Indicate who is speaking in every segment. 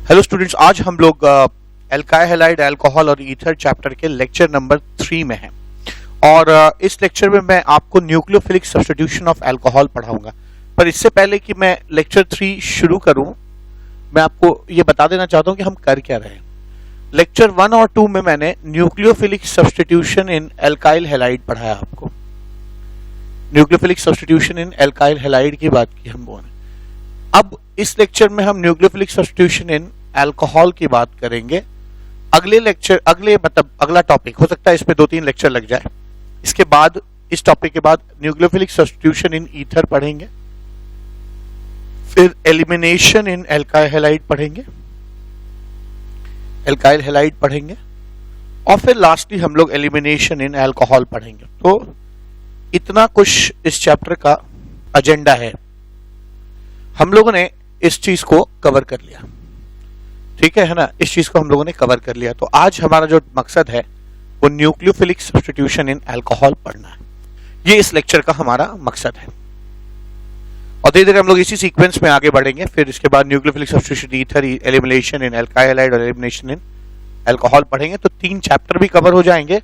Speaker 1: Hello students, आज हम लोग एल्काइल हैलाइड अल्कोहल और ईथर चैप्टर के लेक्चर नंबर 3 में हैं और इस लेक्चर में मैं आपको न्यूक्लियोफिलिक सब्स्टिट्यूशन ऑफ अल्कोहल पढ़ाऊंगा। पर इससे पहले कि मैं लेक्चर 3 शुरू करूं, मैं आपको ये बता देना चाहता हूं कि हम कर क्या रहे हैं। लेक्चर 1 और 2 में मैंने न्यूक्लियोफिलिक सब्स्टिट्यूशन इन एल्काइल हैलाइड पढ़ाया आपको। न्यूक्लियोफिलिक सब्स्टिट्यूशन इन एल्काइल हैलाइड की बात की हम लोगों ने। अब इस लेक्चर में हम न्यूक्लियोफिलिक सब्स्टिट्यूशन इन अल्कोहल की बात करेंगे। अगला टॉपिक हो सकता है इस पे 2-3 लेक्चर लग जाए। इसके बाद इस टॉपिक के बाद न्यूक्लियोफिलिक सब्स्टिट्यूशन इन ईथर पढ़ेंगे, फिर एलिमिनेशन इन एल्काइल हैलाइड पढ़ेंगे, एल्काइल हैलाइड पढ़ेंगे और फिर लास्टली हम लोग एलिमिनेशन इन अल्कोहल पढ़ेंगे। तो इतना कुछ इस चैप्टर का एजेंडा है। हम लोगों ने इस चीज को कवर कर लिया, ठीक है ना। इस चीज को हम लोगों ने कवर कर लिया। तो आज हमारा जो मकसद है वो न्यूक्लियोफिलिक सब्स्टिट्यूशन इन अल्कोहल पढ़ना है। ये इस लेक्चर का हमारा मकसद है और धीरे धीरे हम लोग इसी सीक्वेंस में आगे बढ़ेंगे। फिर इसके बाद न्यूक्लियोफिलिक सब्स्टिट्यूशन ईथर, एलिमिनेशन इन एल्काइल हैलाइड और एलिमिनेशन इन अल्कोहल पढ़ेंगे। तो 3 चैप्टर भी कवर हो जाएंगे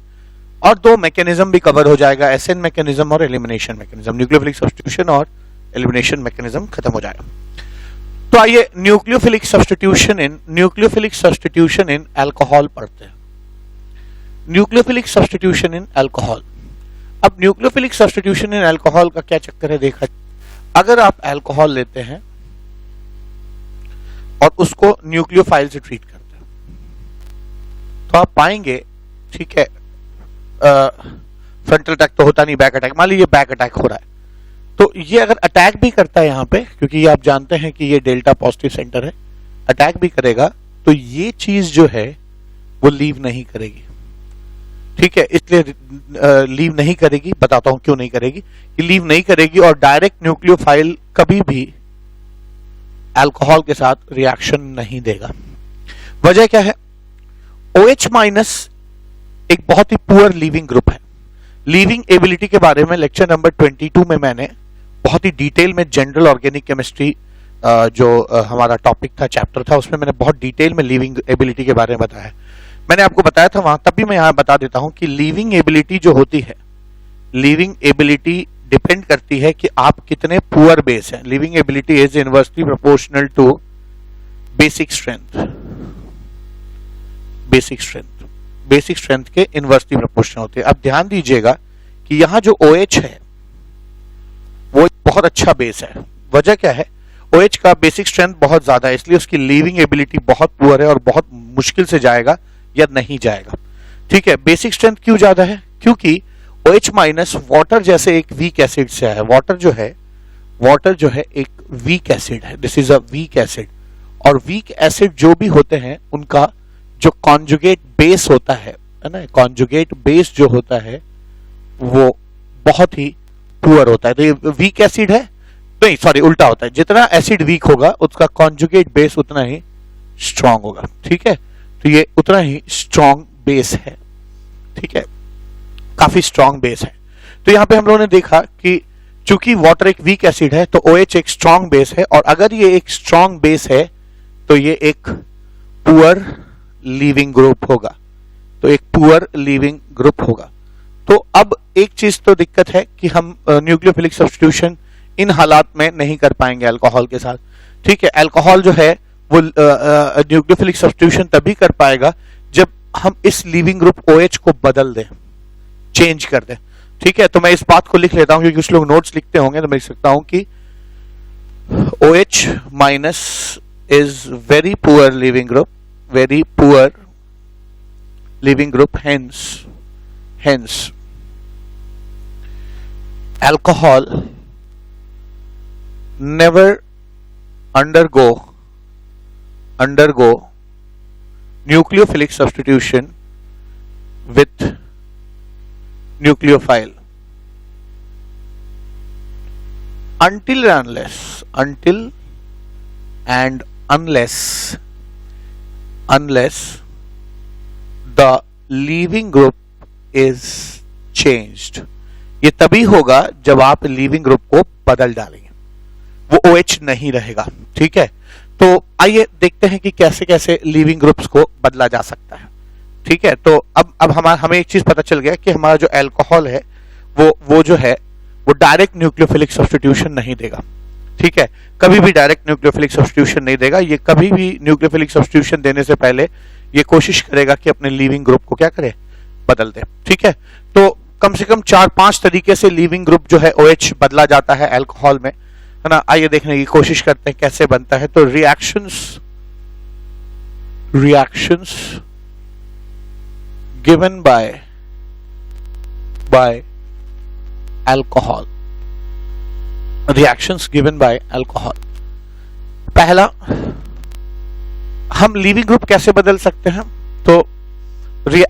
Speaker 1: और 2 मैकेनिज्म भी कवर हो जाएगा, एसएन मैकेनिज्म और एलिमिनेशन मैकेनिज्म। न्यूक्लियोफिलिक सब्स्टिट्यूशन और एलिमिनेशन मैकेनिज्म खत्म हो जाएगा। तो आइए न्यूक्लियोफिलिक सब्स्टिट्यूशन इन अल्कोहल पढ़ते हैं। Nucleophilic substitution in alcohol. अब न्यूक्लियोफिलिक सब्स्टिट्यूशन इन अल्कोहल का क्या चक्कर है देखा। अगर आप अल्कोहल लेते हैं और उसको न्यूक्लियोफाइल से ट्रीट करते हैं तो आप पाएंगे, ठीक है, फ्रंटल अटैक तो होता नहीं, बैक अटैक। मान लीजिए बैक अटैक हो रहा है तो ये अगर अटैक भी करता है यहाँ पे, क्योंकि ये आप जानते हैं कि ये डेल्टा पॉजिटिव सेंटर है, अटैक भी करेगा तो ये चीज जो है वो लीव नहीं करेगी, ठीक है। इसलिए लीव नहीं करेगी, बताता हूं क्यों नहीं करेगी। कि लीव नहीं करेगी और डायरेक्ट न्यूक्लियोफाइल कभी भी अल्कोहल के साथ रिएक्शन नहीं देगा। वजह क्या है? OH- एक बहुत ही पुअर लीविंग ग्रुप है। लीविंग एबिलिटी के बारे में लेक्चर नंबर 22 में मैंने बहुत ही डिटेल में जनरल ऑर्गेनिक केमिस्ट्री जो हमारा टॉपिक था, चैप्टर था, उसमें मैंने बहुत डिटेल में लीविंग एबिलिटी के बारे में बताया। मैंने आपको बताया था वहां, तब भी मैं यहां बता देता हूं कि लीविंग एबिलिटी जो होती है, लीविंग एबिलिटी डिपेंड करती है कि आप कितने पुअर बेस हैं। Leaving ability is inversely proportional to basic strength. Basic strength के इनवर्सली प्रोपोर्शनल होते हैं। अब ध्यान दीजिएगा कि यहां जो OH है वो बहुत अच्छा बेस है। वजह क्या है? OH का बेसिक स्ट्रेंथ बहुत ज्यादा है, इसलिए उसकी लीविंग एबिलिटी बहुत पुअर है और बहुत मुश्किल से जाएगा या नहीं जाएगा, ठीक है। बेसिक स्ट्रेंथ क्यों ज्यादा है? क्योंकि OH- वाटर जैसे एक वीक एसिड से है। वाटर जो है एक वीक एसिड है। This is a weak acid. और वीक एसिड जो भी होते हैं उनका जो कॉन्जुगेट बेस होता है ना, कॉन्जुगेट बेस जो होता है वो बहुत ही पुअर होता है। तो ये वीक एसिड है, नहीं सॉरी उल्टा होता है। जितना एसिड वीक होगा उसका कॉन्जुगेट बेस उतना ही स्ट्रांग होगा, ठीक है। तो ये उतना ही स्ट्रांग बेस है, ठीक है, काफी स्ट्रांग बेस है। तो यहां पे हम लोगों ने देखा कि चूंकि वाटर एक वीक एसिड है तो OH एक स्ट्रांग बेस है, और अगर ये एक स्ट्रांग बेस है तो ये एक पुअर लीविंग ग्रुप होगा। तो अब एक चीज तो दिक्कत है कि हम न्यूक्लियोफिलिक सब्स्टिट्यूशन इन हालात में नहीं कर पाएंगे अल्कोहल के साथ, ठीक है। अल्कोहल जो है वो न्यूक्लियोफिलिक सब्स्टिट्यूशन तभी कर पाएगा जब हम इस लीविंग ग्रुप OH को बदल दें, चेंज कर दें, ठीक है। तो मैं इस बात को लिख लेता हूं क्योंकि कुछ लोग नोट्स लिखते होंगे, तो मैं लिख सकता हूं कि OH- is very poor living group, hence alcohol never undergo nucleophilic substitution with nucleophile until and unless the leaving group is changed। ये तभी होगा जब आप लीविंग ग्रुप को बदल डालेंगे, वो OH नहीं रहेगा, ठीक है। तो आइए देखते हैं कि कैसे कैसे लीविंग ग्रुप्स को बदला जा सकता है। ठीक है, तो अब हमें एक चीज पता चल गया कि हमारा जो अल्कोहल है वो जो है वो डायरेक्ट न्यूक्लियोफिलिक सब्स्टिट्यूशन नहीं देगा। ठीक है, कभी भी डायरेक्ट न्यूक्लियोफिलिक सब्स्टिट्यूशन नहीं देगा। ये कभी भी न्यूक्लियोफिलिक सब्स्टिट्यूशन देने से पहले ये कोशिश करेगा कि अपने लीविंग ग्रुप को क्या करे, बदल दे। ठीक है, तो कम से कम 4-5 तरीके से लीविंग ग्रुप जो है OH बदला जाता है अल्कोहल में, है ना। आइए देखने की कोशिश करते हैं कैसे बनता है। तो reactions given by alcohol, reactions given by alcohol. पहला, हम लीविंग ग्रुप कैसे बदल सकते हैं। तो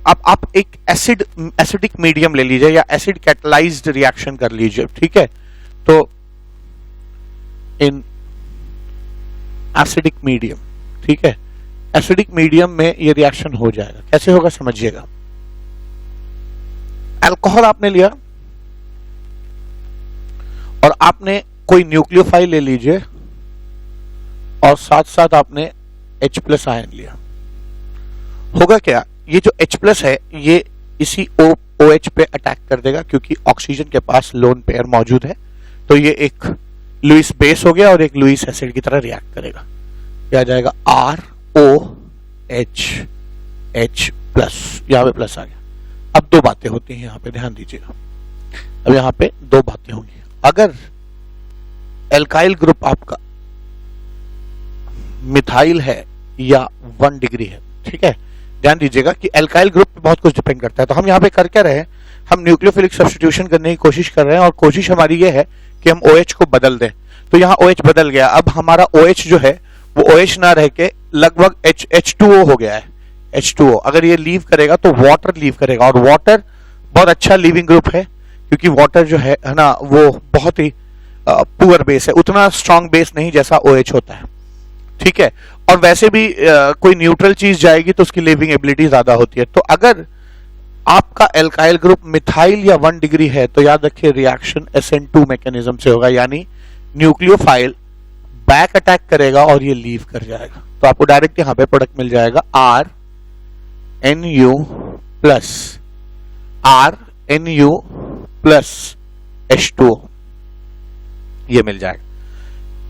Speaker 1: आप एक एसिडिक मीडियम ले लीजिए या एसिड कैटलाइज्ड रिएक्शन कर लीजिए। ठीक है, तो इन एसिडिक मीडियम, ठीक है, एसिडिक मीडियम में ये रिएक्शन हो जाएगा। कैसे होगा समझिएगा। अल्कोहल आपने लिया और आपने कोई न्यूक्लियोफाइल ले लीजिए और साथ साथ आपने H+ आयन लिया। होगा क्या, ये जो H+ है ये इसी OH पे अटैक कर देगा क्योंकि ऑक्सीजन के पास लोन पेयर मौजूद है। तो ये एक लुईस बेस हो गया और एक लुईस एसिड की तरह रिएक्ट करेगा। क्या आ जाएगा, ROH, H+, यहां पे प्लस आ गया। अब दो बातें होती हैं यहां पे, ध्यान दीजिएगा। अब यहां पे दो बातें होंगी। अगर एल्काइल ग्रुप आपका मिथाइल है या 1 डिग्री है, ठीक है, ध्यान दीजिएगा कि एल्काइल ग्रुप पे बहुत कुछ डिपेंड करता है। तो हम यहाँ पे कर क्या रहे हैं, हम न्यूक्लियोफिलिक सब्स्टिट्यूशन करने की कोशिश कर रहे हैं और कोशिश हमारी ये है कि हम OH को बदल दें। तो यहाँ OH बदल गया। अब हमारा OH जो है वो OH ना रह के लगभग H2O हो गया है। H2O अगर ये लीव करेगा तो वाटर लीव करेगा, और वाटर बहुत अच्छा लीविंग ग्रुप है क्योंकि वाटर जो है ना वो बहुत ही पुअर बेस है, उतना स्ट्रॉन्ग बेस नहीं जैसा OH होता है। ठीक है, और वैसे भी कोई न्यूट्रल चीज जाएगी तो उसकी लिविंग एबिलिटी ज्यादा होती है। तो अगर आपका एल्काइल ग्रुप मिथाइल या 1 डिग्री है तो याद रखिए रिएक्शन SN2 मैकेनिज्म से होगा, यानी न्यूक्लियोफाइल बैक अटैक करेगा और ये लीव कर जाएगा। तो आपको डायरेक्ट यहां पे प्रोडक्ट मिल जाएगा RNU प्लस H2O, ये मिल जाएगा।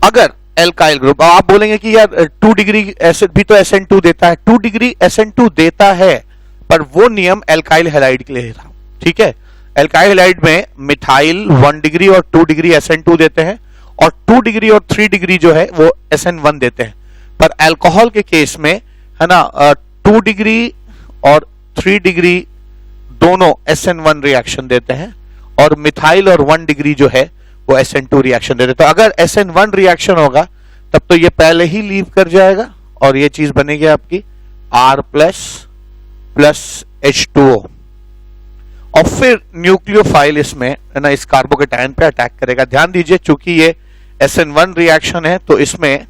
Speaker 1: अगर एल्काइल ग्रुप, आप बोलेंगे कि यार 2 डिग्री एसिड भी तो SN2 देता है। 2 डिग्री SN2 देता है पर वो नियम एल्काइल हैलाइड के लिए था। ठीक है, एल्काइल हैलाइड में मिथाइल 1 डिग्री और 2 डिग्री SN2 देते हैं और 2 डिग्री और 3 डिग्री जो है वो SN1 देते हैं। पर अल्कोहल के केस में है ना 2 डिग्री और 3 डिग्री दोनों SN1 रिएक्शन देते हैं और मिथाइल और 1 डिग्री जो है वो SN2 रिएक्शन देते हैं। तो अगर SN1 रिएक्शन होगा तब तो ये पहले ही लीव कर जाएगा और ये चीज बनेगी आपकी R प्लस H2O, और फिर न्यूक्लियोफाइल इसमें है ना इस कार्बोकेटायन पे अटैक करेगा। ध्यान दीजिए चूंकि ये SN1 रिएक्शन है तो इसमें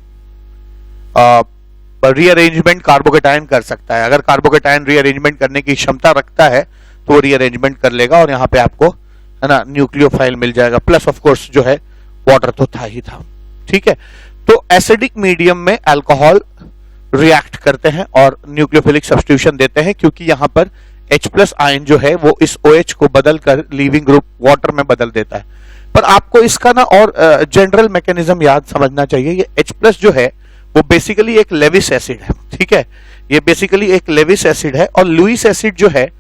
Speaker 1: रीअरेंजमेंट कार्बोकेटायन कर सकता है। अगर कार्बोकेटायन रीअरेंजमेंट करने की क्षमता रखता है तो वो रीअरेंजमेंट कर लेगा और यहाँ पे आपको है ना न्यूक्लियोफाइल मिल जाएगा। प्लस ऑफ कोर्स जो है वाटर तो था ही था। ठीक है, तो एसिडिक मीडियम में अल्कोहल रिएक्ट करते हैं और न्यूक्लियोफिलिक सब्स्टिट्यूशन देते हैं क्योंकि यहाँ पर H+ आयन जो है वो इस OH को बदल कर लीविंग ग्रुप वाटर में बदल देता है। पर आपको इसका ना और जनरल मैकेनिज्म याद समझना चाहिए। ये H+ जो है वो बेसिकली एक लेविस एसिड है। ठीक है, ये बेसिकली एक लेविस एसिड है और लुईस एसिड जो है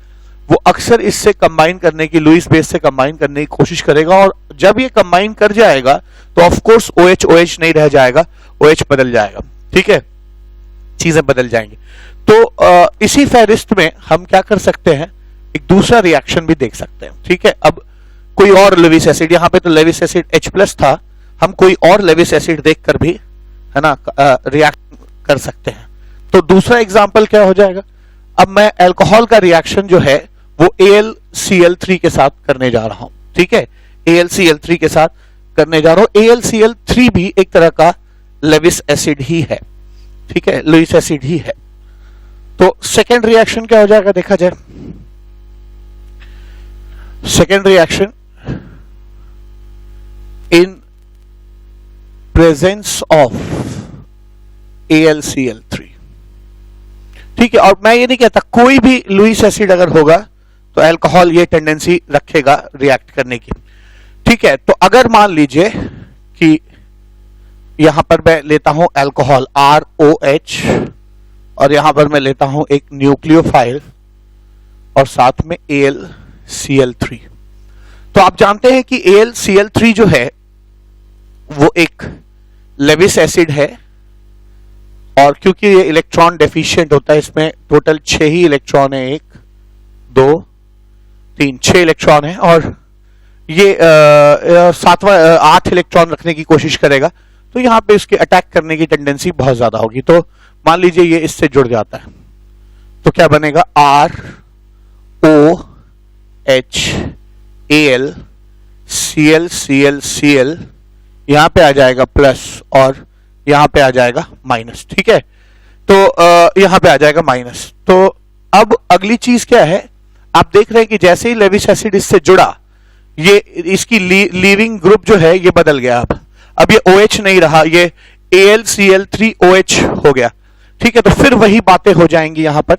Speaker 1: वो अक्सर इससे कंबाइन करने की, लुईस बेस से कंबाइन करने की कोशिश करेगा और जब ये कंबाइन कर जाएगा तो ऑफ कोर्स OH नहीं रह जाएगा, OH बदल जाएगा। ठीक है, चीजें बदल जाएंगी। तो इसी फहरिस्त में हम क्या कर सकते हैं, एक दूसरा रिएक्शन भी देख सकते हैं। ठीक है, अब कोई और लेविस एसिड, यहाँ पे तो लेविस एसिड H+ था, हम कोई और लेविस एसिड देखकर भी है ना रिएक्ट कर सकते हैं। तो दूसरा एग्जांपल क्या हो जाएगा, अब मैं अल्कोहल का रिएक्शन जो है वो AlCl3 के साथ करने जा रहा हूं। ठीक है, AlCl3 के साथ करने जा रहा हूं। AlCl3 भी एक तरह का लेविस एसिड ही है। ठीक है, लुईस एसिड ही है। तो सेकेंड रिएक्शन क्या हो जाएगा देखा जाए। Second reaction, in presence of AlCl3। ठीक है, और मैं ये नहीं कहता कोई भी लुईस एसिड अगर होगा तो अल्कोहल ये टेंडेंसी रखेगा रिएक्ट करने की। ठीक है, तो अगर मान लीजिए कि यहां पर मैं लेता हूं अल्कोहल ROH और यहां पर मैं लेता हूं एक न्यूक्लियोफाइल और साथ में AlCl3, तो आप जानते हैं कि AlCl3 जो है वो एक लेविस एसिड है, और क्योंकि ये इलेक्ट्रॉन डेफिशिएंट होता है, इसमें टोटल 6 ही इलेक्ट्रॉन है, 1 2 3 6 इलेक्ट्रॉन है, और ये 7वां 8 इलेक्ट्रॉन रखने की कोशिश करेगा, तो यहां पे इसके अटैक करने की टेंडेंसी बहुत ज्यादा होगी। तो मान लीजिए ये इससे जुड़ जाता है, तो क्या बनेगा ROH Al Cl Cl Cl, यहां पे आ जाएगा प्लस और यहां पे आ जाएगा माइनस। ठीक है, तो यहां पे आ जाएगा माइनस। तो अब अगली चीज क्या है, आप देख रहे हैं कि जैसे ही लेविस एसिड इससे जुड़ा, ये इसकी लीविंग ग्रुप जो है ये बदल गया। अब ये OH नहीं रहा, ये AlCl3OH हो गया। ठीक है, तो फिर वही बातें हो जाएंगी, यहां पर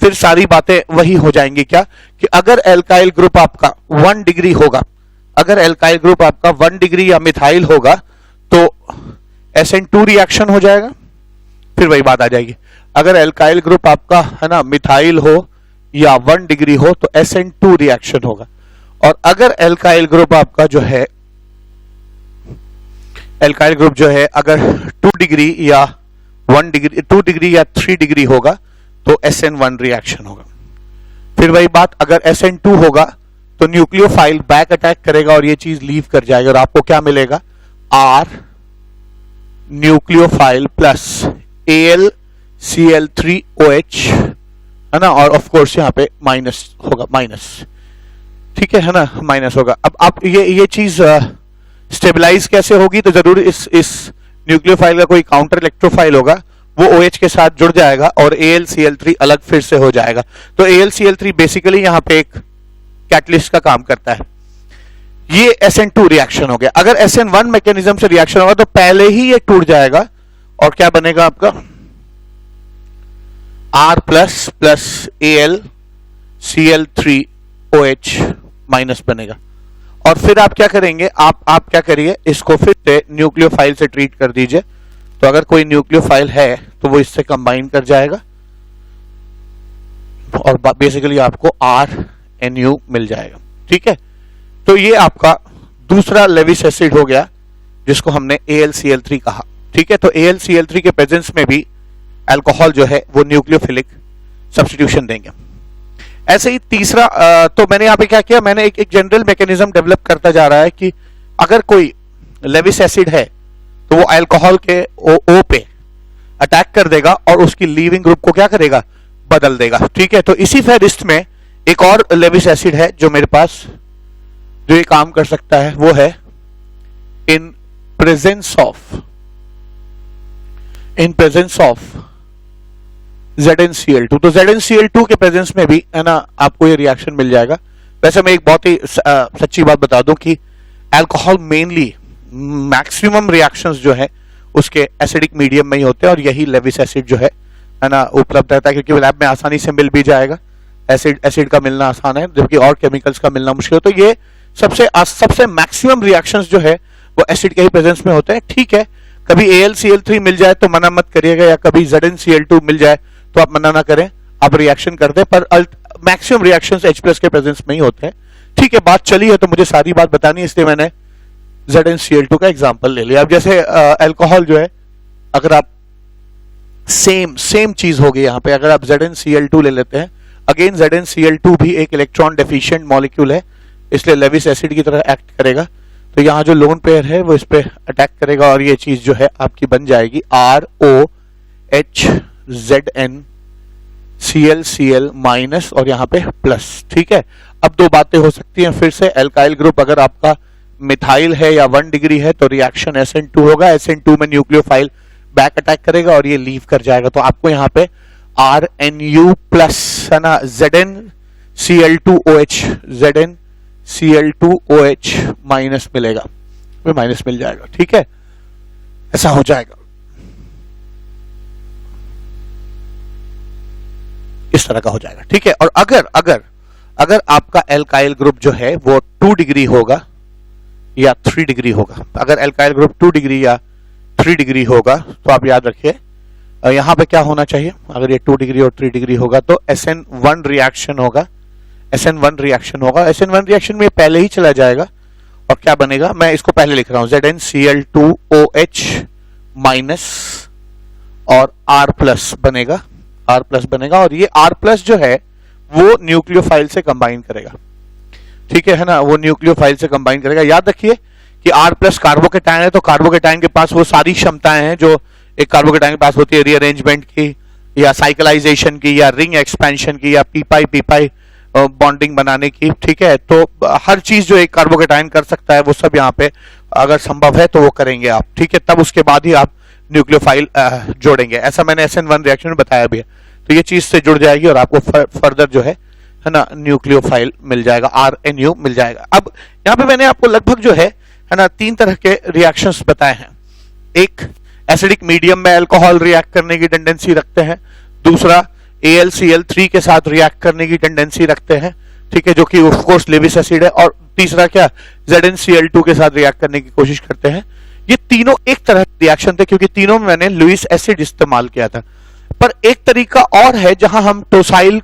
Speaker 1: फिर सारी बातें वही हो जाएंगी। क्या कि अगर एल्काइल ग्रुप आपका 1 डिग्री होगा, अगर एल्काइल ग्रुप आपका 1 डिग्री या मिथाइल होगा तो SN2 रिएक्शन हो जाएगा, फिर वही बात आ जाएगी। अगर एल्काइल ग्रुप आपका है ना मिथाइल हो या 1 डिग्री हो तो SN2 रिएक्शन होगा, और अगर एल्काइल ग्रुप आपका जो है एल्काइल ग्रुप जो है अगर 2 डिग्री या 1 डिग्री 2 डिग्री या 3 डिग्री होगा तो SN1 रिएक्शन होगा। फिर वही बात, अगर SN2 होगा तो न्यूक्लियोफाइल बैक अटैक करेगा और ये चीज लीव कर जाएगा, और आपको क्या मिलेगा R न्यूक्लियोफाइल प्लस AlCl3OH, है ना, और ऑफ कोर्स यहाँ पे माइनस होगा, माइनस। ठीक है ना, माइनस होगा। अब आप ये चीज स्टेबलाइज कैसे होगी, तो जरूर इस न्यूक्लियोफाइल का कोई काउंटर इलेक्ट्रोफाइल होगा, वो OH के साथ जुड़ जाएगा और AlCl3 अलग फिर से हो जाएगा। तो AlCl3 बेसिकली यहां पे एक कैटलिस्ट का काम करता है। ये SN2 रिएक्शन हो गया। अगर SN1 मैकेनिज्म से रिएक्शन होगा तो पहले ही ये टूट जाएगा, और क्या बनेगा आपका R plus plus AlCl3OH minus बनेगा। और फिर आप क्या करेंगे, आप क्या करिए, इसको फिर से न्यूक्लियोफाइल से ट्रीट कर दीजिए। तो अगर कोई न्यूक्लियोफाइल है तो वो इससे कंबाइन कर जाएगा और बेसिकली आपको RNU मिल जाएगा। ठीक है, तो ये आपका दूसरा लेविस एसिड हो गया जिसको हमने AlCl3 कहा। ठीक है, तो AlCl3 के प्रेजेंस में भी अल्कोहल जो है वो न्यूक्लियोफिलिक सब्स्टिट्यूशन देंगे। ऐसे ही तीसरा, तो मैंने यहाँ पे क्या किया, मैंने एक जनरल मैकेनिज्म डेवलप करता जा रहा है कि अगर कोई लेविस एसिड है तो वो अल्कोहल के O पे अटैक कर देगा और उसकी लीविंग ग्रुप को क्या करेगा, बदल देगा। ठीक है, तो इसी फेरिस्ट में एक और लेविस एसिड है जो मेरे पास जो ये काम कर सकता है, वो है इन प्रेजेंस ऑफ ZnCl2। तो ZnCl2 के प्रेजेंस में भी है ना आपको ये रिएक्शन मिल जाएगा। वैसे मैं एक बहुत ही सच्ची बात बता दूं कि अल्कोहल मेनली मैक्सिमम रिएक्शंस जो है उसके एसिडिक मीडियम में ही होते हैं, और यही लेविस एसिड जो है ना उपलब्ध रहता है, क्योंकि लैब में आसानी से मिल भी जाएगा। एसिड का मिलना आसान है, जबकि और केमिकल्स का मिलना मुश्किल है। तो ये सबसे मैक्सिमम रिएक्शंस जो है वो एसिड के ही प्रेजेंस में होते हैं। ठीक है, कभी AlCl3 मिल जाए तो मना मत करिएगा, या कभी ZnCl2 मिल जाए तो आप मना ना करें, आप रिएक्शन कर दें, पर मैक्सिमम रिएक्शंस H+ के प्रेजेंस में ही होते हैं। ठीक है, बात चली है तो मुझे सारी बात बतानी है, इसलिए मैंने ZnCl2 का एग्जांपल ले लिया। अब जैसे अल्कोहल जो है, अगर आप सेम चीज होगी यहाँ पे, अगर आप ZnCl2 ले लेते हैं, अगेन ZnCl2 भी एक इलेक्ट्रॉन डेफिशिएंट मॉलिक्यूल है, इसलिए लेविस एसिड की तरह एक्ट करेगा। तो यहाँ जो लोन पेयर है वो इस पे अटैक करेगा और ये चीज जो है आपकी बन जाएगी ROHZnClCl माइनस और यहाँ पे प्लस। ठीक है, अब दो बातें हो सकती हैं फिर से। एल्काइल ग्रुप अगर आपका मिथाइल है या 1 डिग्री है तो रिएक्शन SN2 होगा, SN2 में न्यूक्लियोफाइल बैक अटैक करेगा और ये लीव कर जाएगा। तो आपको यहाँ पे RNU प्लस है ना ZnCl2OH माइनस मिलेगा, माइनस मिल जाएगा। ठीक है, ऐसा हो जाएगा। इस तरह का हो जाएगा। ठीक है, और अगर अगर अगर आपका एल्काइल ग्रुप जो है वो 2 डिग्री होगा या 3 डिग्री होगा, अगर एल्काइल ग्रुप 2 डिग्री या 3 डिग्री होगा तो आप याद रखिए यहां पे क्या होना चाहिए, अगर ये 2 डिग्री और 3 डिग्री होगा तो SN1 रिएक्शन होगा, SN1 रिएक्शन होगा। SN1 रिएक्शन में पहले ही चला जाएगा और क्या बनेगा, मैं इसको पहले लिख रहा हूं, ZnCl2OH माइनस और R प्लस बनेगा, R प्लस बनेगा, और ये R प्लस जो है वो न्यूक्लियोफाइल से कंबाइन करेगा। ठीक है ना, वो न्यूक्लियोफाइल से कंबाइन करेगा। याद रखिए कि R प्लस कार्बोकेटायन है तो कार्बोकेटायन के पास वो सारी क्षमताएं हैं जो एक कार्बोकेटायन के पास होती है, रीअरेंजमेंट की या साइकिलाइजेशन की या रिंग एक्सपेंशन की या पी-पाई बॉन्डिंग बनाने की। ठीक है, तो हर चीज जो एक कार्बोकेटायन कर सकता है वो सब यहाँ पे अगर संभव है तो वो करेंगे आप। ठीक है, तब उसके बाद ही आप न्यूक्लियोफाइल जोड़ेंगे, ऐसा मैंने SN1 रिएक्शन में बताया भी है। तो ये चीज से जुड़ जाएगी और आपको फर्दर जो है ना न्यूक्लियोफाइल मिल जाएगा, RNU मिल जाएगा। अब यहाँ पे मैंने आपको लगभग जो है ना 3 तरह के रिएक्शंस बताए हैं। एक, एसिडिक मीडियम में अल्कोहल रिएक्ट करने की टेंडेंसी रखते हैं। दूसरा, AlCl3 के साथ रिएक्ट करने की टेंडेंसी रखते हैं, ठीक है, जो कि ऑफ कोर्स लेविस एसिड है। और तीसरा क्या, ZnCl2 के साथ रिएक्ट करने की कोशिश करते हैं। ये तीनों एक तरह के रिएक्शन थे क्योंकि तीनों में मैंने लुईस एसिड इस्तेमाल किया था। पर एक तरीका और है जहां हम टोसाइल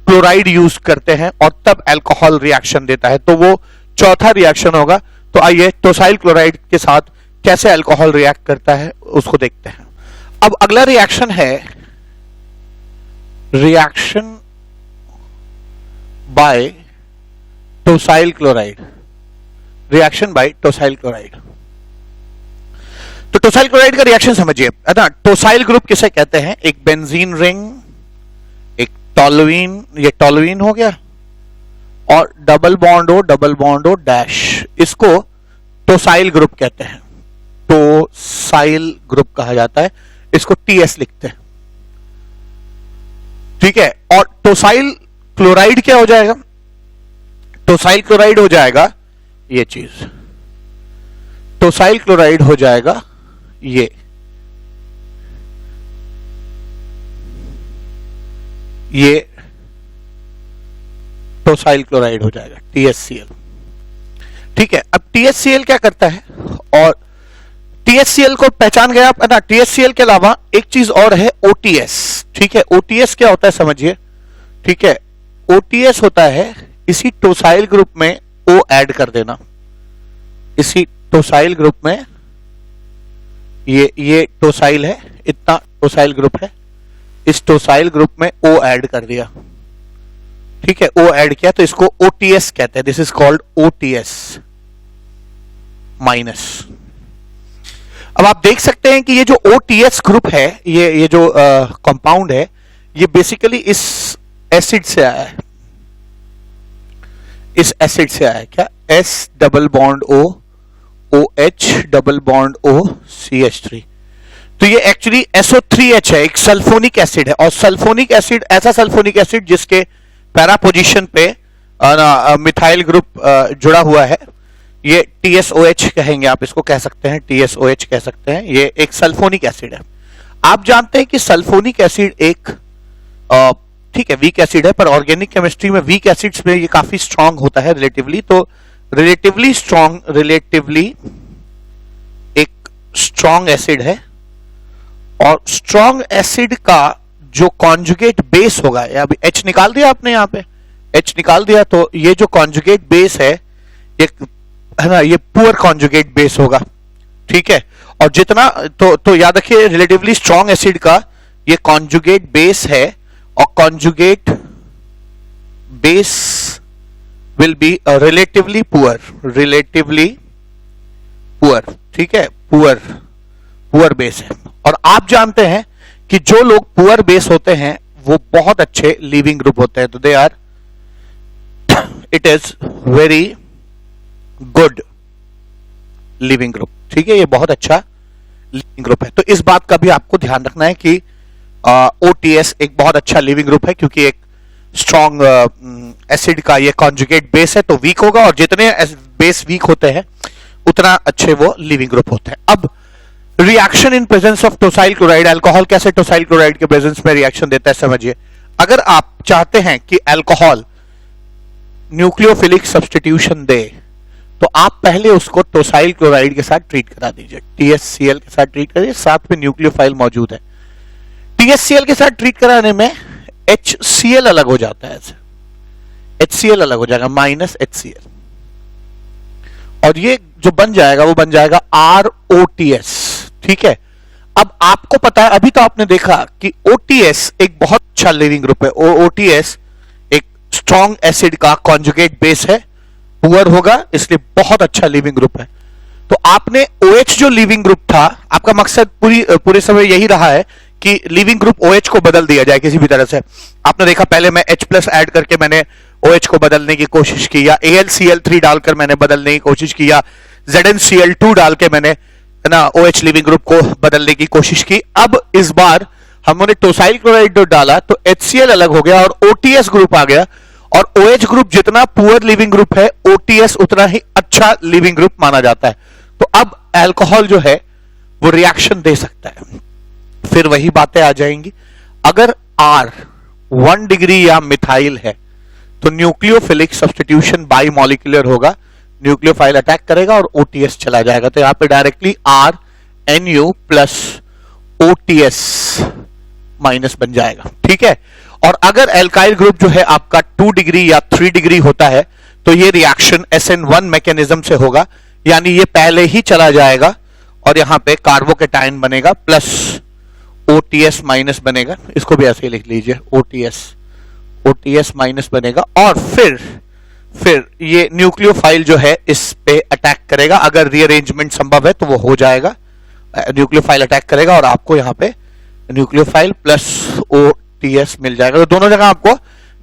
Speaker 1: क्लोराइड यूज करते हैं और तब अल्कोहल रिएक्शन देता है, तो वो चौथा रिएक्शन होगा। तो आइए टोसाइल क्लोराइड के साथ कैसे अल्कोहल रिएक्ट करता है उसको देखते हैं। अब अगला रिएक्शन है reaction by tosyl chloride, reaction by tosyl chloride. तो टोसाइल क्लोराइड का रिएक्शन समझिए, टोसाइल ग्रुप किसे कहते हैं, एक बेंजीन रिंग, एक टोलुइन, ये टोलुइन हो गया, और डबल बॉन्ड ओ डैश, इसको टोसाइल ग्रुप कहते हैं, टोसाइल ग्रुप कहा जाता है, इसको TS लिखते हैं। ठीक है, और टोसाइल क्लोराइड क्या हो जाएगा, टोसाइल क्लोराइड हो जाएगा ये चीज, टोसाइल क्लोराइड हो जाएगा ये टोसाइल क्लोराइड हो जाएगा, TSCl। ठीक है, अब TSCl क्या करता है, और TSCl को पहचान गया आप ना। TSCl के अलावा एक चीज और है OTS। ठीक है, OTS क्या होता है समझिए। ठीक है, OTS होता है इसी टोसाइल ग्रुप में O ऐड कर देना, इसी टोसाइल ग्रुप में, ये टोसाइल है, इतना टोसाइल ग्रुप है, इस टोसाइल ग्रुप में O ऐड कर दिया। ठीक है, O ऐड किया तो इसको OTS कहते हैं, this is called OTS minus. अब आप देख सकते हैं कि ये जो OTS ग्रुप है, ये जो कंपाउंड है, ये बेसिकली इस एसिड से आया है, इस एसिड से आया है। क्या, S double bond O OH double bond O CH3। तो ये एक्चुअली SO3H है, एक सल्फोनिक एसिड है, और सल्फोनिक एसिड ऐसा सल्फोनिक एसिड जिसके पैरा पोजीशन पे मिथाइल ग्रुप जुड़ा हुआ है, ये TSOH कहेंगे, आप इसको कह सकते हैं TSOH कह सकते हैं। ये एक सल्फोनिक एसिड है। आप जानते हैं कि सल्फोनिक एसिड एक ठीक है वीक एसिड है, पर ऑर्गेनिक केमिस्ट्री में वीक एसिड्स में ये काफी स्ट्रांग होता है रिलेटिवली। तो रिलेटिवली एक स्ट्रांग एसिड है, और स्ट्रांग एसिड का जो कॉन्जुगेट बेस होगा, अभी H निकाल दिया आपने, यहाँ पे H निकाल दिया, तो ये जो कॉन्जुगेट बेस है है ना, ये पुअर कॉन्जुगेट बेस होगा। ठीक है, और जितना तो याद रखिए रिलेटिवली स्ट्रांग एसिड का ये कॉन्जुगेट बेस है, और conjugate base will be relatively poor, ठीक है, पुअर बेस है। और आप जानते हैं कि जो लोग पुअर बेस होते हैं वो बहुत अच्छे लीविंग ग्रुप होते हैं, तो they are, it is very good leaving group. ठीक है, ये बहुत अच्छा लीविंग ग्रुप है। तो इस बात का भी आपको ध्यान रखना है कि OTS एक बहुत अच्छा लीविंग ग्रुप है, क्योंकि एक स्ट्रॉन्ग एसिड का ये कॉन्जुगेट बेस है, तो वीक होगा, और जितने बेस वीक होते हैं उतना अच्छे वो लीविंग ग्रुप होते हैं। अब reaction in presence of tosyl chloride, alcohol कैसे टोसाइल क्लोराइड के प्रेजेंस में रिएक्शन देता है समझिए। अगर आप चाहते हैं कि अल्कोहल न्यूक्लियोफिलिक सब्स्टिट्यूशन दे तो आप पहले उसको टोसाइल क्लोराइड के साथ ट्रीट करा दीजिए, THCl के साथ ट्रीट करिए, साथ में न्यूक्लियोफाइल मौजूद है। THCl के साथ ट्रीट कराने में HCl अलग हो जाता है, HCl अलग हो जाएगा -HCl, और ये जो बन जाएगा वो बन जाएगा ROTS। ठीक है, अब आपको पता है, अभी तो आपने देखा कि OTS एक बहुत अच्छा लिविंग ग्रुप है। OTS एक स्ट्रॉन्ग एसिड का कॉन्जुगेट बेस है, पुअर होगा, इसलिए बहुत अच्छा लिविंग ग्रुप है। तो आपने OH जो लिविंग ग्रुप था, आपका मकसद पूरे समय यही रहा है कि लिविंग ग्रुप OH को बदल दिया जाए किसी भी तरह से। आपने देखा पहले मैं H+ ऐड करके मैंने OH को बदलने की कोशिश की, या AlCl3 डालकर मैंने बदलने की कोशिश की, या ZnCl2 डाल के मैंने ना OH लिविंग ग्रुप को बदलने की कोशिश की। अब इस बार हमने टोसाइल क्लोराइड डाला तो HCl अलग हो गया और OTS ग्रुप आ गया, और OH ग्रुप जितना पुअर लिविंग ग्रुप है, OTS उतना ही अच्छा लिविंग ग्रुप माना जाता है। तो अब अल्कोहल जो है वो रिएक्शन दे सकता है। फिर वही बातें आ जाएंगी, अगर R 1 डिग्री या मिथाइल है तो न्यूक्लियोफिलिक सब्स्टिट्यूशन बाइमॉलिक्यूलर होगा, न्यूक्लियोफाइल अटैक करेगा और OTS चला जाएगा। तो यहां पे directly RNU plus OTS minus बन जाएगा। ठीक है, और अगर एल्काइल ग्रुप जो है आपका 2 डिग्री या 3 डिग्री होता है तो ये रिएक्शन SN1 मैकेनिज्म से होगा, यानी ये पहले ही चला जाएगा और यहां पे कार्बोकेटाइन बनेगा प्लस OTS माइनस बनेगा। इसको भी ऐसे ही लिख लीजिए, OTS माइनस बनेगा, और फिर ये न्यूक्लियोफाइल जो है इस पे अटैक करेगा। अगर रीअरेंजमेंट संभव है तो वो हो जाएगा, न्यूक्लियोफाइल अटैक करेगा और आपको यहां पे न्यूक्लियोफाइल प्लस OTS मिल जाएगा। तो दोनों जगह आपको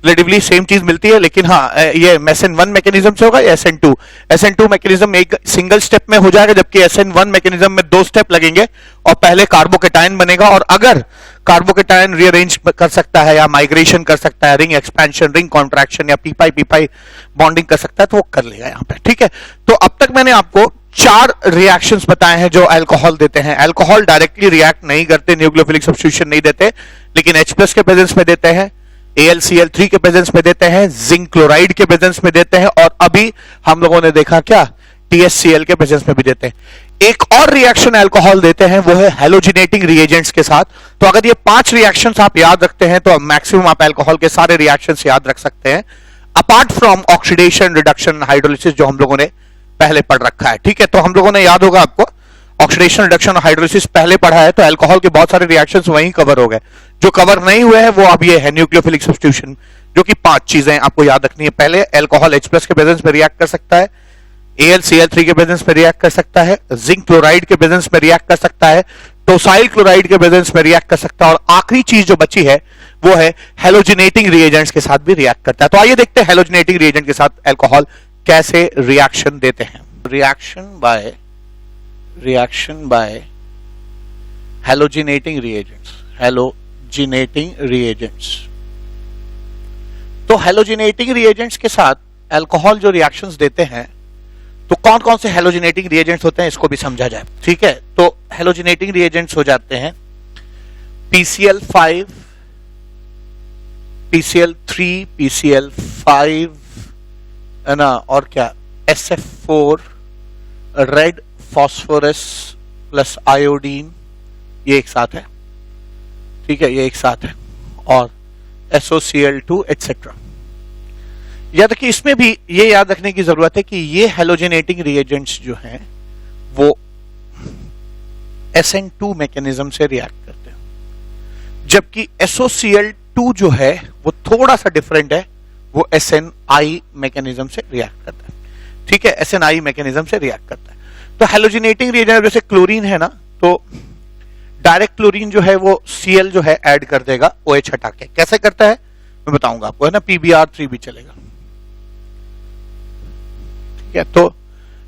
Speaker 1: रिलेटिवली सेम चीज मिलती है, लेकिन हाँ ये SN1 मैकेनिज्म से होगा या SN2 मैकेनिज्म एक सिंगल स्टेप में हो जाएगा, जबकि SN1 मैकेनिज्म में 2 स्टेप लगेंगे और पहले कार्बोकेटाइन बनेगा, और अगर कार्बोकेटाइन रीअरेंज कर सकता है या माइग्रेशन कर सकता है, रिंग एक्सपेंशन, रिंग कॉन्ट्रैक्शन या पी बॉन्डिंग कर सकता है तो वो कर लेगा यहां पे। ठीक है, तो अब तक मैंने आपको 4 रिएक्शंस बताए हैं जो अल्कोहल देते हैं। अल्कोहल डायरेक्टली रिएक्ट नहीं करते, न्यूक्लियोफिलिक सब्स्टिट्यूशन नहीं देते, लेकिन H+ के प्रेजेंस में देते हैं, AlCl3 के प्रेजेंस में देते हैं, जिंक क्लोराइड के प्रेजेंस में देते हैं, और अभी हम लोगों ने देखा क्या, THCl के प्रेजेंस में भी देते हैं। एक और रिएक्शन अल्कोहल देते हैं, वो है हैलोजिनेटिंग रिएजेंट्स के साथ। तो अगर ये 5 रिएक्शंस आप याद रखते हैं तो मैक्सिमम आप अल्कोहल के सारे रिएक्शंस याद रख सकते हैं, apart from oxidation, reduction, hydrolysis जो हम लोगों ने पहले पढ़ रखा है। ठीक है, तो हम लोगों ने याद होगा आपको ऑक्सीडेशन, रिडक्शन और हाइड्रोलिसिस पहले पढ़ा है, तो अल्कोहल के बहुत सारे रिएक्शंस वहीं कवर हो गए। जो कवर नहीं हुए हैं वो अब ये है न्यूक्लियोफिलिक सब्स्टिट्यूशन, जो कि 5 चीजें आपको याद रखनी है। पहले अल्कोहल H+ के प्रेजेंस में रिएक्ट कर सकता है, AlCl3 के प्रेजेंस में रिएक्ट कर सकता है, जिंक क्लोराइड के प्रेजेंस में रिएक्ट कर सकता है, टोसाइल क्लोराइड के प्रेजेंस में रिएक्ट कर सकता है, और आखिरी चीज जो बची है वो है हैलोजिनेटिंग रिएजेंट्स के साथ भी रिएक्ट करता है। तो आइए देखते हैं हैलोजिनेटिंग रिएजेंट के साथ अल्कोहल कैसे रिएक्शन देते हैं। Reaction by halogenating reagents. तो हैलोजिनेटिंग रिएजेंट्स के साथ अल्कोहल जो रिएक्शंस देते हैं, तो कौन कौन से हैलोजिनेटिंग रिएजेंट्स होते हैं इसको भी समझा जाए। ठीक है, तो हैलोजिनेटिंग रिएजेंट्स हो जाते हैं PCl5, PCl3, PCl5 है ना, और क्या SF4, red phosphorus plus iodine, ये एक साथ है। ठीक है, ये एक साथ है, और SOCl2 एक्सेट्रा। याद रखिए, इसमें भी ये याद रखने की जरूरत है कि ये हैलोजिनेटिंग रिएजेंट्स जो हैं वो SN2 मैकेनिज्म से रिएक्ट करते हैं, जबकि SOCl2 जो है वो थोड़ा सा डिफरेंट है, वो SNI मैकेनिज्म से रिएक्ट करता है। ठीक है, SNI मैकेनिज्म से रिएक्ट करता है। तो हैलोजिनेटिंग रिएजेंट जैसे क्लोरीन है ना, तो डायरेक्ट क्लोरीन जो है वो Cl जो है ऐड कर देगा OH हटा के। कैसे करता है मैं बताऊंगा आपको, है ना, PbR3 भी चलेगा। ठीक है, तो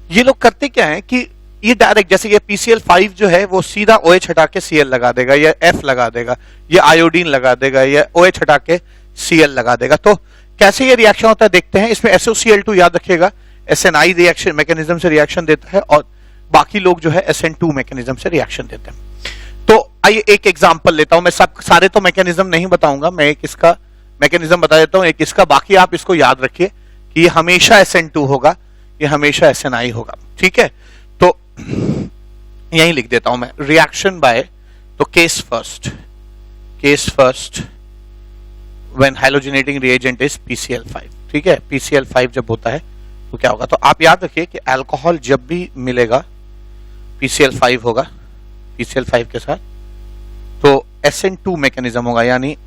Speaker 1: ये लोग करते क्या है कि ये डायरेक्ट, जैसे ये PCl5 जो है वो सीधा OH हटा के Cl लगा देगा, या F लगा देगा, या आयोडीन लगा देगा, या OH हटा के Cl लगा देगा। तो कैसे ये रिएक्शन होता है देखते हैं। इसमें SOCl2 याद रखिएगा SNI रिएक्शन मैकेनिज्म से रिएक्शन देता है, और बाकी लोग जो है SN2 मैकेनिज्म से रिएक्शन देते हैं। तो आइए एक एग्जांपल लेता हूं मैं, सब सारे तो मैकेनिज्म नहीं बताऊंगा, मैं एक इसका मैकेनिज्म बता देता हूं एक इसका, बाकी आप इसको याद रखिए कि ये हमेशा SN2 होगा, ये हमेशा SNI होगा, ठीक है। तो यही लिख देता हूं मैं, रिएक्शन बाय, तो case first when halogenating reagent is PCl5, ठीक है। PCl5 जब होता है तो क्या होगा, तो आप याद रखिए कि अल्कोहल जब भी मिलेगा PCl5 होगा, PCl5 के साथ तो SN2 मैकेनिज्म होगा, यानी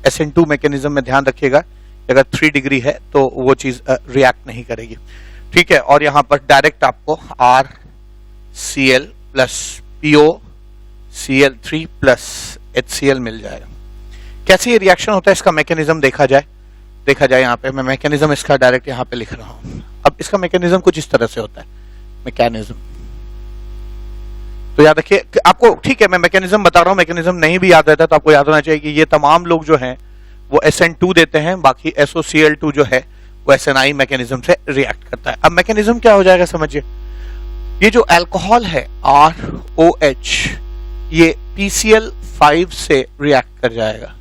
Speaker 1: SN2 मैकेनिज्म में ध्यान रखिएगा अगर 3 डिग्री है तो वो चीज रिएक्ट नहीं करेगी, ठीक है। और यहां पर डायरेक्ट आपको RCl plus POCl3 plus HCl मिल जाएगा। कैसे ये रिएक्शन होता है, इसका मैकेनिज्म देखा जाए यहाँ पे, मैं मैकेनिज्म इसका डायरेक्ट यहाँ पे लिख रहा हूं। अब इसका मैकेनिज्म कुछ इस तरह से होता है, मैकेनिज्म तो याद रखिए आपको, ठीक है। मैं मैकेनिज्म बता रहा हूं, मैकेनिज्म नहीं भी याद रहता तो आपको याद होना चाहिए कि ये तमाम लोग जो हैं वो SN2 देते हैं, बाकी SOCl2 जो है वो SNI मैकेनिज्म से रिएक्ट करता है। अब मैकेनिज्म क्या हो जाएगा समझिए, ये जो अल्कोहल है ROH ये PCl5 से रिएक्ट कर जाएगा,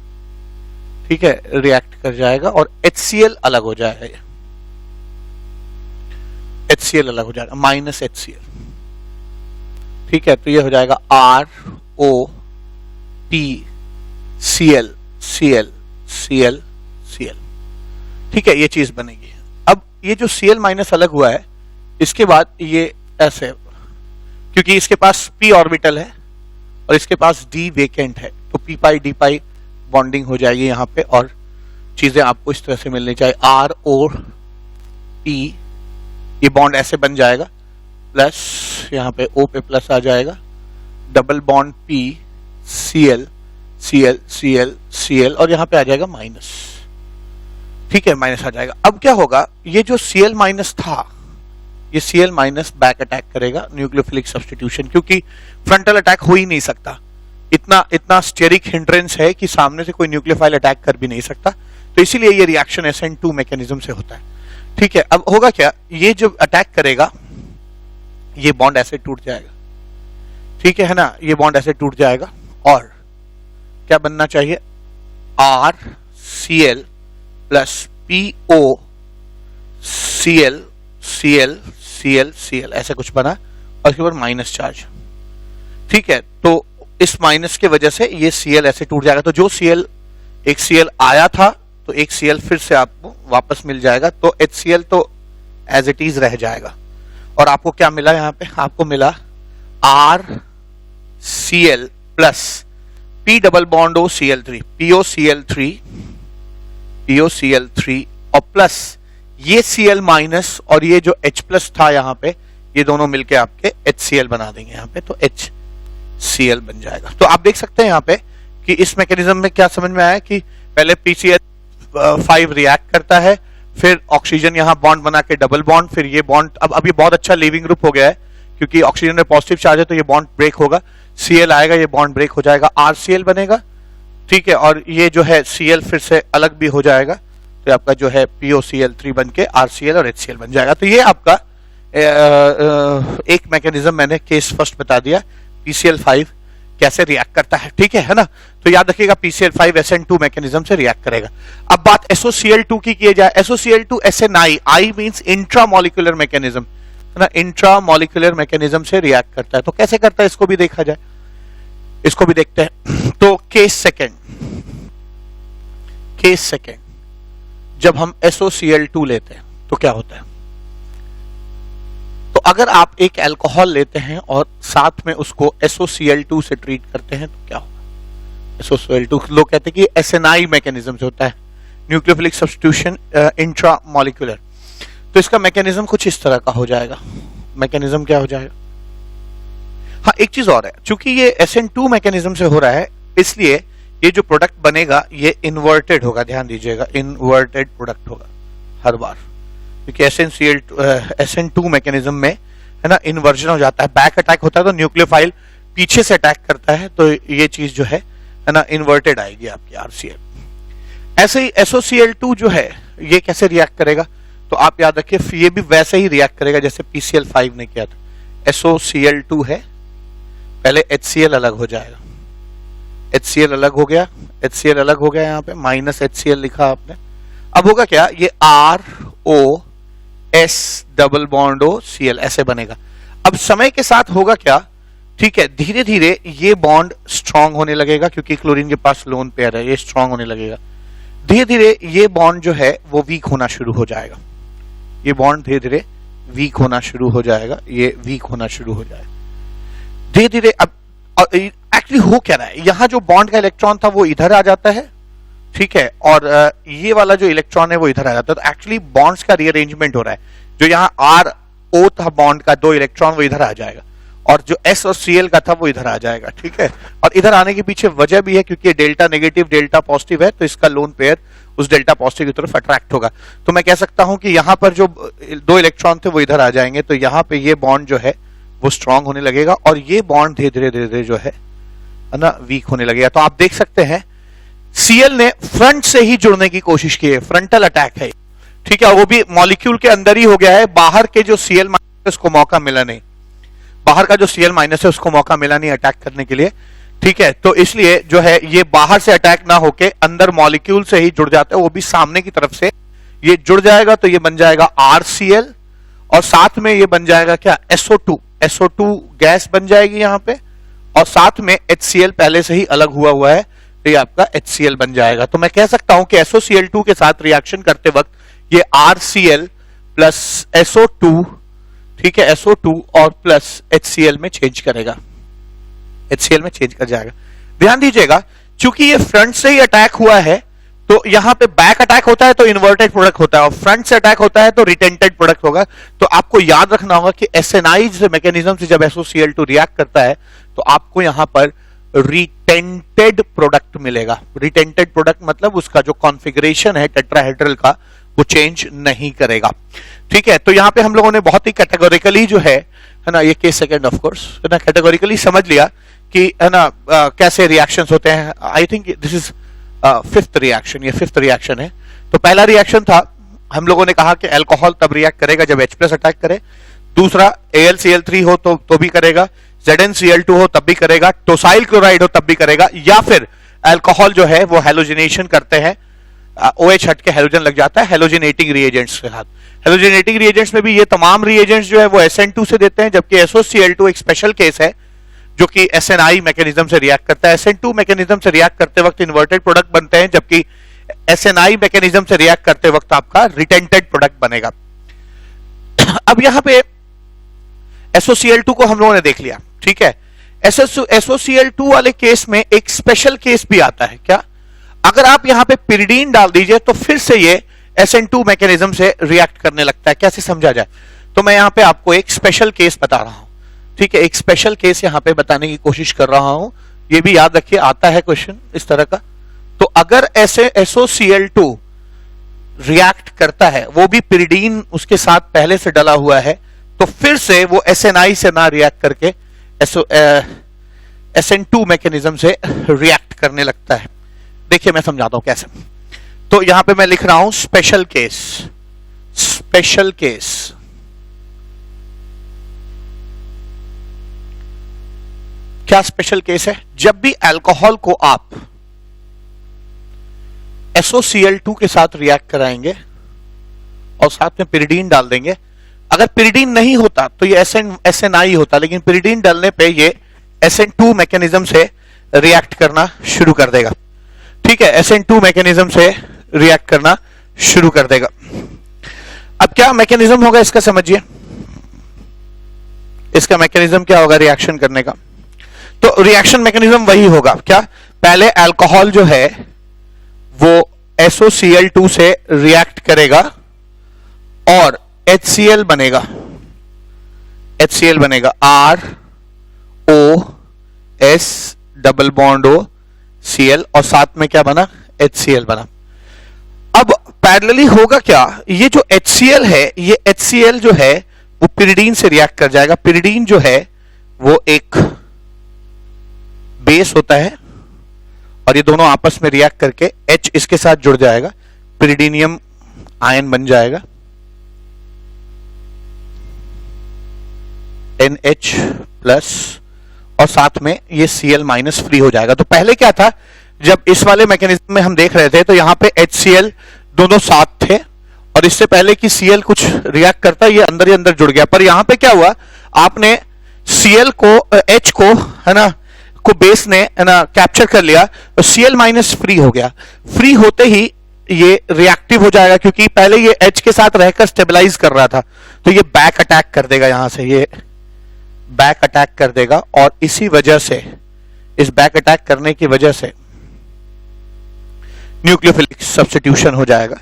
Speaker 1: ठीक है, रिएक्ट कर जाएगा और HCl अलग हो जाएगा, HCl अलग हो जाएगा माइनस HCl, ठीक है। तो ये हो जाएगा ROPCl Cl Cl Cl, ठीक है, ये चीज बनेगी। अब ये जो Cl माइनस अलग हुआ है इसके बाद ये ऐसे, क्योंकि इसके पास p ऑर्बिटल है और इसके पास d वेकेंट है तो p पाई d पाई बॉन्डिंग हो जाएगी यहाँ पे और चीजें आपको इस तरह से मिलनी चाहिए। ROP ये बॉन्ड ऐसे बन जाएगा, प्लस यहाँ पे O पे प्लस आ जाएगा, double bond P Cl Cl Cl Cl और यहाँ पे आ जाएगा माइनस, ठीक है, माइनस आ जाएगा। अब क्या होगा, ये जो Cl माइनस था ये Cl माइनस बैक अटैक करेगा, न्यूक्लियोफिलिक सब्स्टिट्यूशन, क्योंकि फ्रंटल अटैक हो ही नहीं सकता, इतना स्टेरिक हिंड्रेंस है कि सामने से कोई न्यूक्लियोफाइल अटैक कर भी नहीं सकता, तो इसीलिए ये रिएक्शन SN2 मैकेनिज्म से होता है, ठीक है। अब होगा क्या, ये जो अटैक करेगा ये बॉन्ड ऐसे टूट जाएगा, ठीक है ना, ये बॉन्ड ऐसे टूट जाएगा और क्या बनना चाहिए, RCl plus PO Cl Cl Cl Cl ऐसे कुछ बना और इसके ऊपर माइनस चार्ज, ठीक है। तो इस माइनस के वजह से ये Cl ऐसे टूट जाएगा, तो जो Cl एक Cl आया था तो एक Cl फिर से आपको वापस मिल जाएगा, तो HCl तो एज इट इज रह जाएगा और आपको क्या मिला, यहाँ पे आपको मिला RCl plus P double bond O Cl3 POCl3 और प्लस ये Cl माइनस और ये जो H प्लस था यहाँ पे, ये दोनों मिलके आपके HCl बना देंगे यहाँ पे, तो HCl बन जाएगा। तो आप देख सकते हैं यहाँ पे कि इस मैकेनिज्म में क्या समझ में आया कि पहले PCl5 रिएक्ट करता है, फिर ऑक्सीजन यहाँ बॉन्ड बना के डबल बॉन्ड, फिर ये बॉन्ड, अब ये बहुत अच्छा लीविंग ग्रुप हो गया है क्योंकि ऑक्सीजन में पॉजिटिव चार्ज है तो ये बॉन्ड ब्रेक होगा, Cl आएगा, ये बॉन्ड ब्रेक हो जाएगा, RCl बनेगा, ठीक है, और ये जो है Cl फिर से अलग भी हो जाएगा, तो आपका जो है POCl3 बन के RCl और HCl बन जाएगा। तो ये आपका एक मैकेनिज्म मैंने केस फर्स्ट बता दिया, PCl5 कैसे रिएक्ट करता है, ठीक है ना। तो याद रखिएगा PCl5 SN2 मैकेनिज्म से रिएक्ट करेगा। अब बात SOCl2 की जाए, SOCl2 SNI, I means intramolecular mechanism है ना, इंट्रामोलिकुलर मैकेनिज्म से रिएक्ट करता है। तो कैसे करता है इसको भी देखा जाए, इसको भी देखते हैं। तो केस सेकेंड जब हम SOCl2 लेते हैं तो क्या होता है, तो अगर आप एक अल्कोहल लेते हैं और साथ में उसको SOCl2 से ट्रीट करते हैं तो क्या होगा, SOCl2 लोग कहते हैं कि SNI मैकेनिज्म से होता है, न्यूक्लियोफिलिक सब्स्टिट्यूशन इंट्रामोलिकुलर। तो इसका मैकेनिज्म कुछ इस तरह का हो जाएगा, मैकेनिज्म क्या हो जाएगा, हाँ एक चीज और है, चूंकि ये SN2 मैकेनिज्म से हो रहा है इसलिए ये जो प्रोडक्ट बनेगा ये इन्वर्टेड होगा, ध्यान दीजिएगा, इन्वर्टेड प्रोडक्ट होगा हर बार, क्योंकि SN2 मैकेनिज्म में है ना इन्वर्जन हो जाता है, बैक अटैक होता है तो न्यूक्लियोफाइल पीछे से अटैक करता है, तो ये चीज जो है ना इन्वर्टेड आएगी आपकी RCl। ऐसे ही SOCl2 जो है ये कैसे रिएक्ट करेगा, तो आप याद रखिए ये भी वैसे ही रिएक्ट करेगा जैसे PCl5 ने किया था। SOCl2 है, पहले HCl अलग हो जाएगा, HCl अलग हो गया, HCl अलग हो गया, यहाँ पे माइनस HCl लिखा आपने। अब होगा क्या, ये ROS डबल बॉन्ड OCl ऐसे बनेगा। अब समय के साथ होगा क्या, ठीक है, धीरे धीरे ये बॉन्ड स्ट्रांग होने लगेगा, क्योंकि क्लोरीन के पास लोन पेयर है, ये स्ट्रांग होने लगेगा। धीरे धीरे ये बॉन्ड जो है वो वीक होना शुरू हो जाएगा, ये बॉन्ड धीरे धीरे वीक होना शुरू हो जाएगा, ये वीक होना शुरू हो जाएगा धीरे धीरे। अब एक्चुअली हो क्या रहा है, यहां जो बॉन्ड का इलेक्ट्रॉन था वो इधर आ जाता है, ठीक है, और ये वाला जो इलेक्ट्रॉन है वो इधर आ जाता है। तो एक्चुअली बॉन्ड्स का रीअरेंजमेंट हो रहा है, जो यहाँ RO था बॉन्ड का 2 इलेक्ट्रॉन वो इधर आ जाएगा, और जो S और Cl का था वो इधर आ जाएगा, ठीक है। और इधर आने के पीछे वजह भी है, क्योंकि डेल्टा नेगेटिव डेल्टा पॉजिटिव है, तो इसका लोन पेयर उस डेल्टा पॉजिटिव की तरफ अट्रैक्ट होगा। तो मैं कह सकता हूं कि यहां पर जो 2 इलेक्ट्रॉन थे वो इधर आ जाएंगे, तो यहां पे ये बॉन्ड जो है वो स्ट्रांग होने लगेगा, और ये बॉन्ड धीरे धीरे धीरे धीरे जो है ना वीक होने लगेगा। तो आप देख सकते हैं Cl ने फ्रंट से ही जुड़ने की कोशिश की है, फ्रंटल अटैक है, ठीक है, वो भी मॉलिक्यूल के अंदर ही हो गया है, बाहर के जो Cl माइनस उसको मौका मिला नहीं, बाहर का जो Cl माइनस है उसको मौका मिला नहीं अटैक करने के लिए, ठीक है। तो इसलिए जो है ये बाहर से अटैक ना होके अंदर मॉलिक्यूल से ही जुड़ जाता है, वो भी सामने की तरफ से ये जुड़ जाएगा, तो ये बन जाएगा RCl, और साथ में ये बन जाएगा क्या, SO2 गैस बन जाएगी यहां पे, और साथ में HCl पहले से ही अलग हुआ है, तो ये आपका HCl बन जाएगा। तो मैं कह सकता हूं कि SOCl2 के साथ रिएक्शन करते वक्त ये RCl प्लस SO2, ठीक है, SO2 और प्लस HCl में चेंज करेगा, HCl में चेंज कर जाएगा। ध्यान दीजिएगा, क्योंकि ये फ्रंट से ही अटैक हुआ है, तो यहां पे बैक अटैक होता है तो इन्वर्टेड प्रोडक्ट होता है, और फ्रंट से अटैक होता है तो रिटेंटेड प्रोडक्ट होगा। तो आपको याद रखना होगा कि एसएनाइज मैकेनिज्म से जब SOCl2 रिएक्ट करता है तो आपको यहां पर रिटेंटेड प्रोडक्ट मिलेगा। रिटेंटेड प्रोडक्ट मतलब उसका जो कॉन्फ़िगरेशन है टेट्राहेड्रल का वो चेंज नहीं करेगा, ठीक है। तो यहां पे हम लोगों ने बहुत ही कैटेगोरिकली जो है ना, ये केस सेकंड ऑफ कोर्स है ना, कैटेगोरिकली समझ लिया कि है ना कैसे रिएक्शंस होते हैं। I think this is fifth reaction, ये फिफ्थ रिएक्शन है। तो पहला रिएक्शन था, हम लोगों ने कहा कि अल्कोहल तब रिएक्ट करेगा जब H+ अटैक करे, दूसरा AlCl3 हो तो भी करेगा, ZnCl2 हो तब भी करेगा, टोसाइल क्लोराइड हो तब भी करेगा, या फिर अल्कोहल जो है वो हेलोजिनेशन करते हैं, OH हट के हेलोजन लग जाता है हेलोजिनेटिंग रिएजेंट्स के साथ। हेलोजिनेटिंग रिएजेंट्स में भी ये तमाम रिएजेंट्स जो है वो SN2 से देते हैं, जबकि SOCl2 एक स्पेशल केस है जो कि SNI मैकेनिज्म से रिएक्ट करता है। SN2 मैकेनिज्म से रिएक्ट करते वक्त इन्वर्टेड प्रोडक्ट बनते हैं, जबकि SNI मैकेनिज्म से रिएक्ट करते वक्त आपका रिटेंटेड प्रोडक्ट बनेगा। अब यहां पे SOCl2 को हम लोगों ने देख लिया, ठीक है। SOCl2 वाले केस में एक स्पेशल केस भी आता है, क्या, अगर आप यहां पे पिरिडीन डाल दीजिए तो फिर से ये SN2 मैकेनिज्म से रिएक्ट करने लगता है। कैसे समझा जाए, तो मैं यहां पे आपको एक स्पेशल केस बता रहा हूं, ठीक है, एक स्पेशल केस यहां पे बताने की कोशिश कर रहा हूं। ये भी याद रखिए, आता है क्वेश्चन इस तरह का। तो अगर ऐसे SOCl2 रिएक्ट करता है, वो भी पिरिडीन उसके साथ पहले से डला हुआ है, तो फिर से वो SNI से ना रिएक्ट करके SN2 मैकेनिज्म से रिएक्ट करने लगता है। देखिए मैं समझाता हूं कैसे। तो यहां पे मैं लिख रहा हूं स्पेशल केस, स्पेशल केस। क्या स्पेशल केस है, जब भी अल्कोहल को आप SOCl2 के साथ रिएक्ट कराएंगे और साथ में पिरिडीन डाल देंगे, अगर पिरिडीन नहीं होता तो ये SNI होता, लेकिन पिरिडीन डालने पे ये SN2 मैकेनिज्म से रिएक्ट करना शुरू कर देगा, ठीक है, SN2 मैकेनिज्म से रिएक्ट करना शुरू कर देगा। अब क्या मैकेनिज्म होगा इसका समझिए, इसका मैकेनिज्म क्या होगा रिएक्शन करने का। तो रिएक्शन मैकेनिज्म वही होगा, क्या, पहले अल्कोहल जो है वो SOCl2 से रिएक्ट करेगा और HCl बनेगा, HCl बनेगा, ROS डबल बॉन्ड OCl, और साथ में क्या बना, HCl बना। अब पैरेलली होगा क्या, ये जो HCl है, ये HCl जो है वो पिरिडीन से रिएक्ट कर जाएगा। पिरिडीन जो है वो एक बेस होता है, और ये दोनों आपस में रिएक्ट करके H इसके साथ जुड़ जाएगा, पिरिडीनियम आयन बन जाएगा, NH+ और साथ में ये Cl माइनस फ्री हो जाएगा। तो पहले क्या था, जब इस वाले मैकेनिज्म में हम देख रहे थे तो यहाँ पे HCl दोनों साथ थे और इससे पहले कि Cl कुछ रिएक्ट करता ये अंदर ही अंदर जुड़ गया। पर यहाँ पे क्या हुआ, आपने Cl को H को है ना को बेस ने है ना कैप्चर कर लिया और Cl माइनस फ्री हो गया। फ्री होते ही ये रिएक्टिव हो जाएगा क्योंकि पहले ये H के साथ रहकर स्टेबलाइज कर रहा था, तो ये बैक अटैक कर देगा, यहां से ये बैक अटैक कर देगा और इसी वजह से, इस बैक अटैक करने की वजह से न्यूक्लियोफिलिक सब्स्टिट्यूशन हो जाएगा।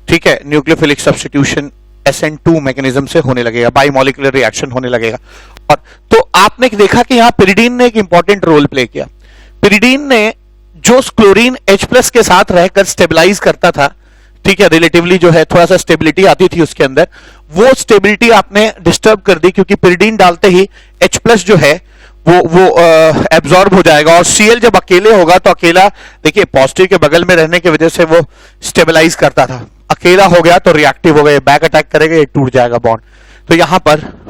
Speaker 1: ठीक है, न्यूक्लियोफिलिक सब्स्टिट्यूशन SN2 मैकेनिज्म से होने लगेगा, बाइमोलिकुलर रिएक्शन होने लगेगा। और तो आपने देखा कि यहां पिरिडीन ने एक इंपॉर्टेंट रोल प्ले किया। पिरिडीन ने जो क्लोरीन H+ के साथ रहकर स्टेबलाइज करता था, ठीक है, रिलेटिवली जो है थोड़ा सा स्टेबिलिटी आती थी उसके अंदर, वो स्टेबिलिटी आपने डिस्टर्ब कर दी क्योंकि पिरिडीन डालते ही H+ जो है वो एब्जॉर्ब हो जाएगा और Cl जब अकेले होगा तो अकेला, देखिए पॉजिटिव के बगल में रहने की वजह से वो स्टेबलाइज करता था, अकेला हो गया तो रिएक्टिव हो गया, बैक अटैक करेगा, ये टूट जाएगा बॉन्ड। तो यहां पर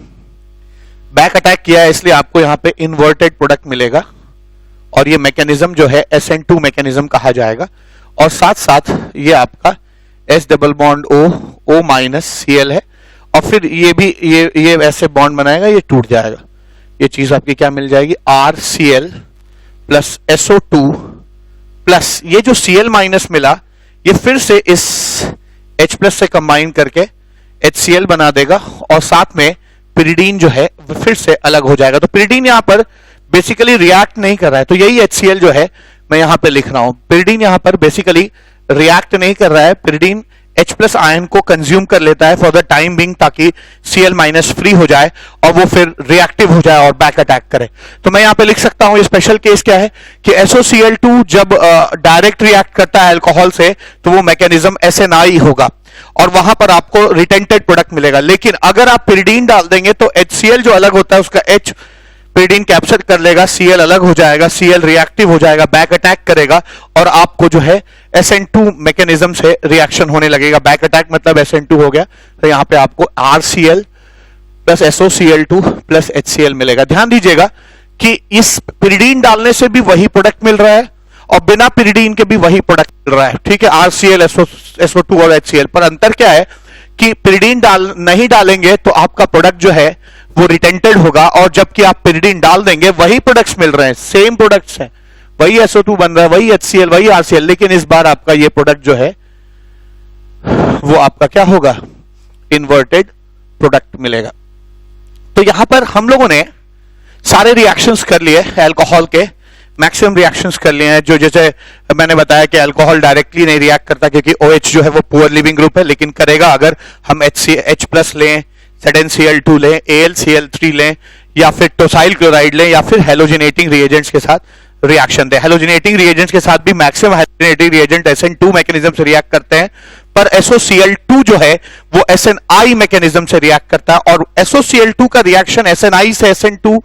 Speaker 1: बैक अटैक किया है इसलिए आपको यहां पे इन्वर्टेड प्रोडक्ट मिलेगा और ये मैकेनिज्म जो है SN2 मैकेनिज्म कहा जाएगा। और साथ साथ ये आपका S double bond O minus Cl है और फिर ये भी ये ऐसे बॉन्ड बनाएगा, ये टूट जाएगा। ये चीज आपकी क्या मिल जाएगी, RCl प्लस SO2 प्लस ये जो Cl माइनस मिला ये फिर से इस H+ से कंबाइन करके HCl बना देगा और साथ में पिरिडीन जो है फिर से अलग हो जाएगा। तो पिरिडीन यहां पर बेसिकली रिएक्ट नहीं कर रहा है, तो यही HCl जो है मैं यहां पे लिख रहा हूं। पिरिडीन यहां पर बेसिकली रिएक्ट नहीं कर रहा है, पिरिडीन H+ आयन को कंज्यूम कर लेता है फॉर द टाइम बिंग ताकि Cl माइनस फ्री हो जाए और वो फिर रिएक्टिव हो जाए और बैक अटैक करे। तो मैं यहां पे लिख सकता हूं, ये स्पेशल केस क्या है कि SOCl2 जब डायरेक्ट रिएक्ट करता है अल्कोहल से तो वो मैकेनिज्म SNI होगा और वहां पर आपको रिटेंटेड प्रोडक्ट मिलेगा। लेकिन अगर आप पिरिडीन डाल देंगे तो HCl जो अलग होता है उसका H पिरिडीन कैप्चर कर लेगा, Cl अलग हो जाएगा, Cl रिएक्टिव हो जाएगा, बैक अटैक करेगा और आपको जो है SN2 मैकेनिज्म से रिएक्शन होने लगेगा। बैक अटैक मतलब SN2 हो गया, तो यहां पे आपको RCl plus SOCl2 plus HCl मिलेगा। ध्यान दीजिएगा कि इस पिरिडीन डालने से भी वही प्रोडक्ट मिल रहा है और बिना पिरिडीन के भी वही प्रोडक्ट मिल रहा है। ठीक है, RCl SO2 और HCl, पर अंतर क्या है कि पिरिडीन नहीं डालेंगे तो आपका प्रोडक्ट जो है वो रिटेंटेड होगा और जबकि आप पिरिडीन डाल देंगे वही प्रोडक्ट्स मिल रहे हैं, सेम प्रोडक्ट्स हैं, वही SO2 बन रहा है, वही HCl, वही RCl, लेकिन इस बार आपका ये प्रोडक्ट जो है वो आपका क्या होगा, इन्वर्टेड प्रोडक्ट मिलेगा। तो यहां पर हम लोगों ने सारे रिएक्शंस कर लिए अल्कोहल के, मैक्सिमम रिएक्शंस कर लिए हैं। जो जैसे मैंने बताया कि अल्कोहल डायरेक्टली नहीं रिएक्ट करता क्योंकि OH जो है वो पुअर लिविंग ग्रुप है, लेकिन करेगा अगर हम H+ लें, ZnCl2 लें, AlCl3 लें या फिर टोसाइल क्लोराइड लें या फिर हेलोजिनेटिंग रिएजेंट्स के साथ रिएक्शन दें। हेलोजिनेटिंग रिएजेंट्स के साथ भी मैक्सिमम हेलोजिनेटिंग रिएजेंट SN2 मैकेनिज्म से रिएक्ट करते हैं, पर SOCl2 जो है वो SNI मैकेनिज्म से रिएक्ट करता है और SOCl2 का रिएक्शन SNI से SN2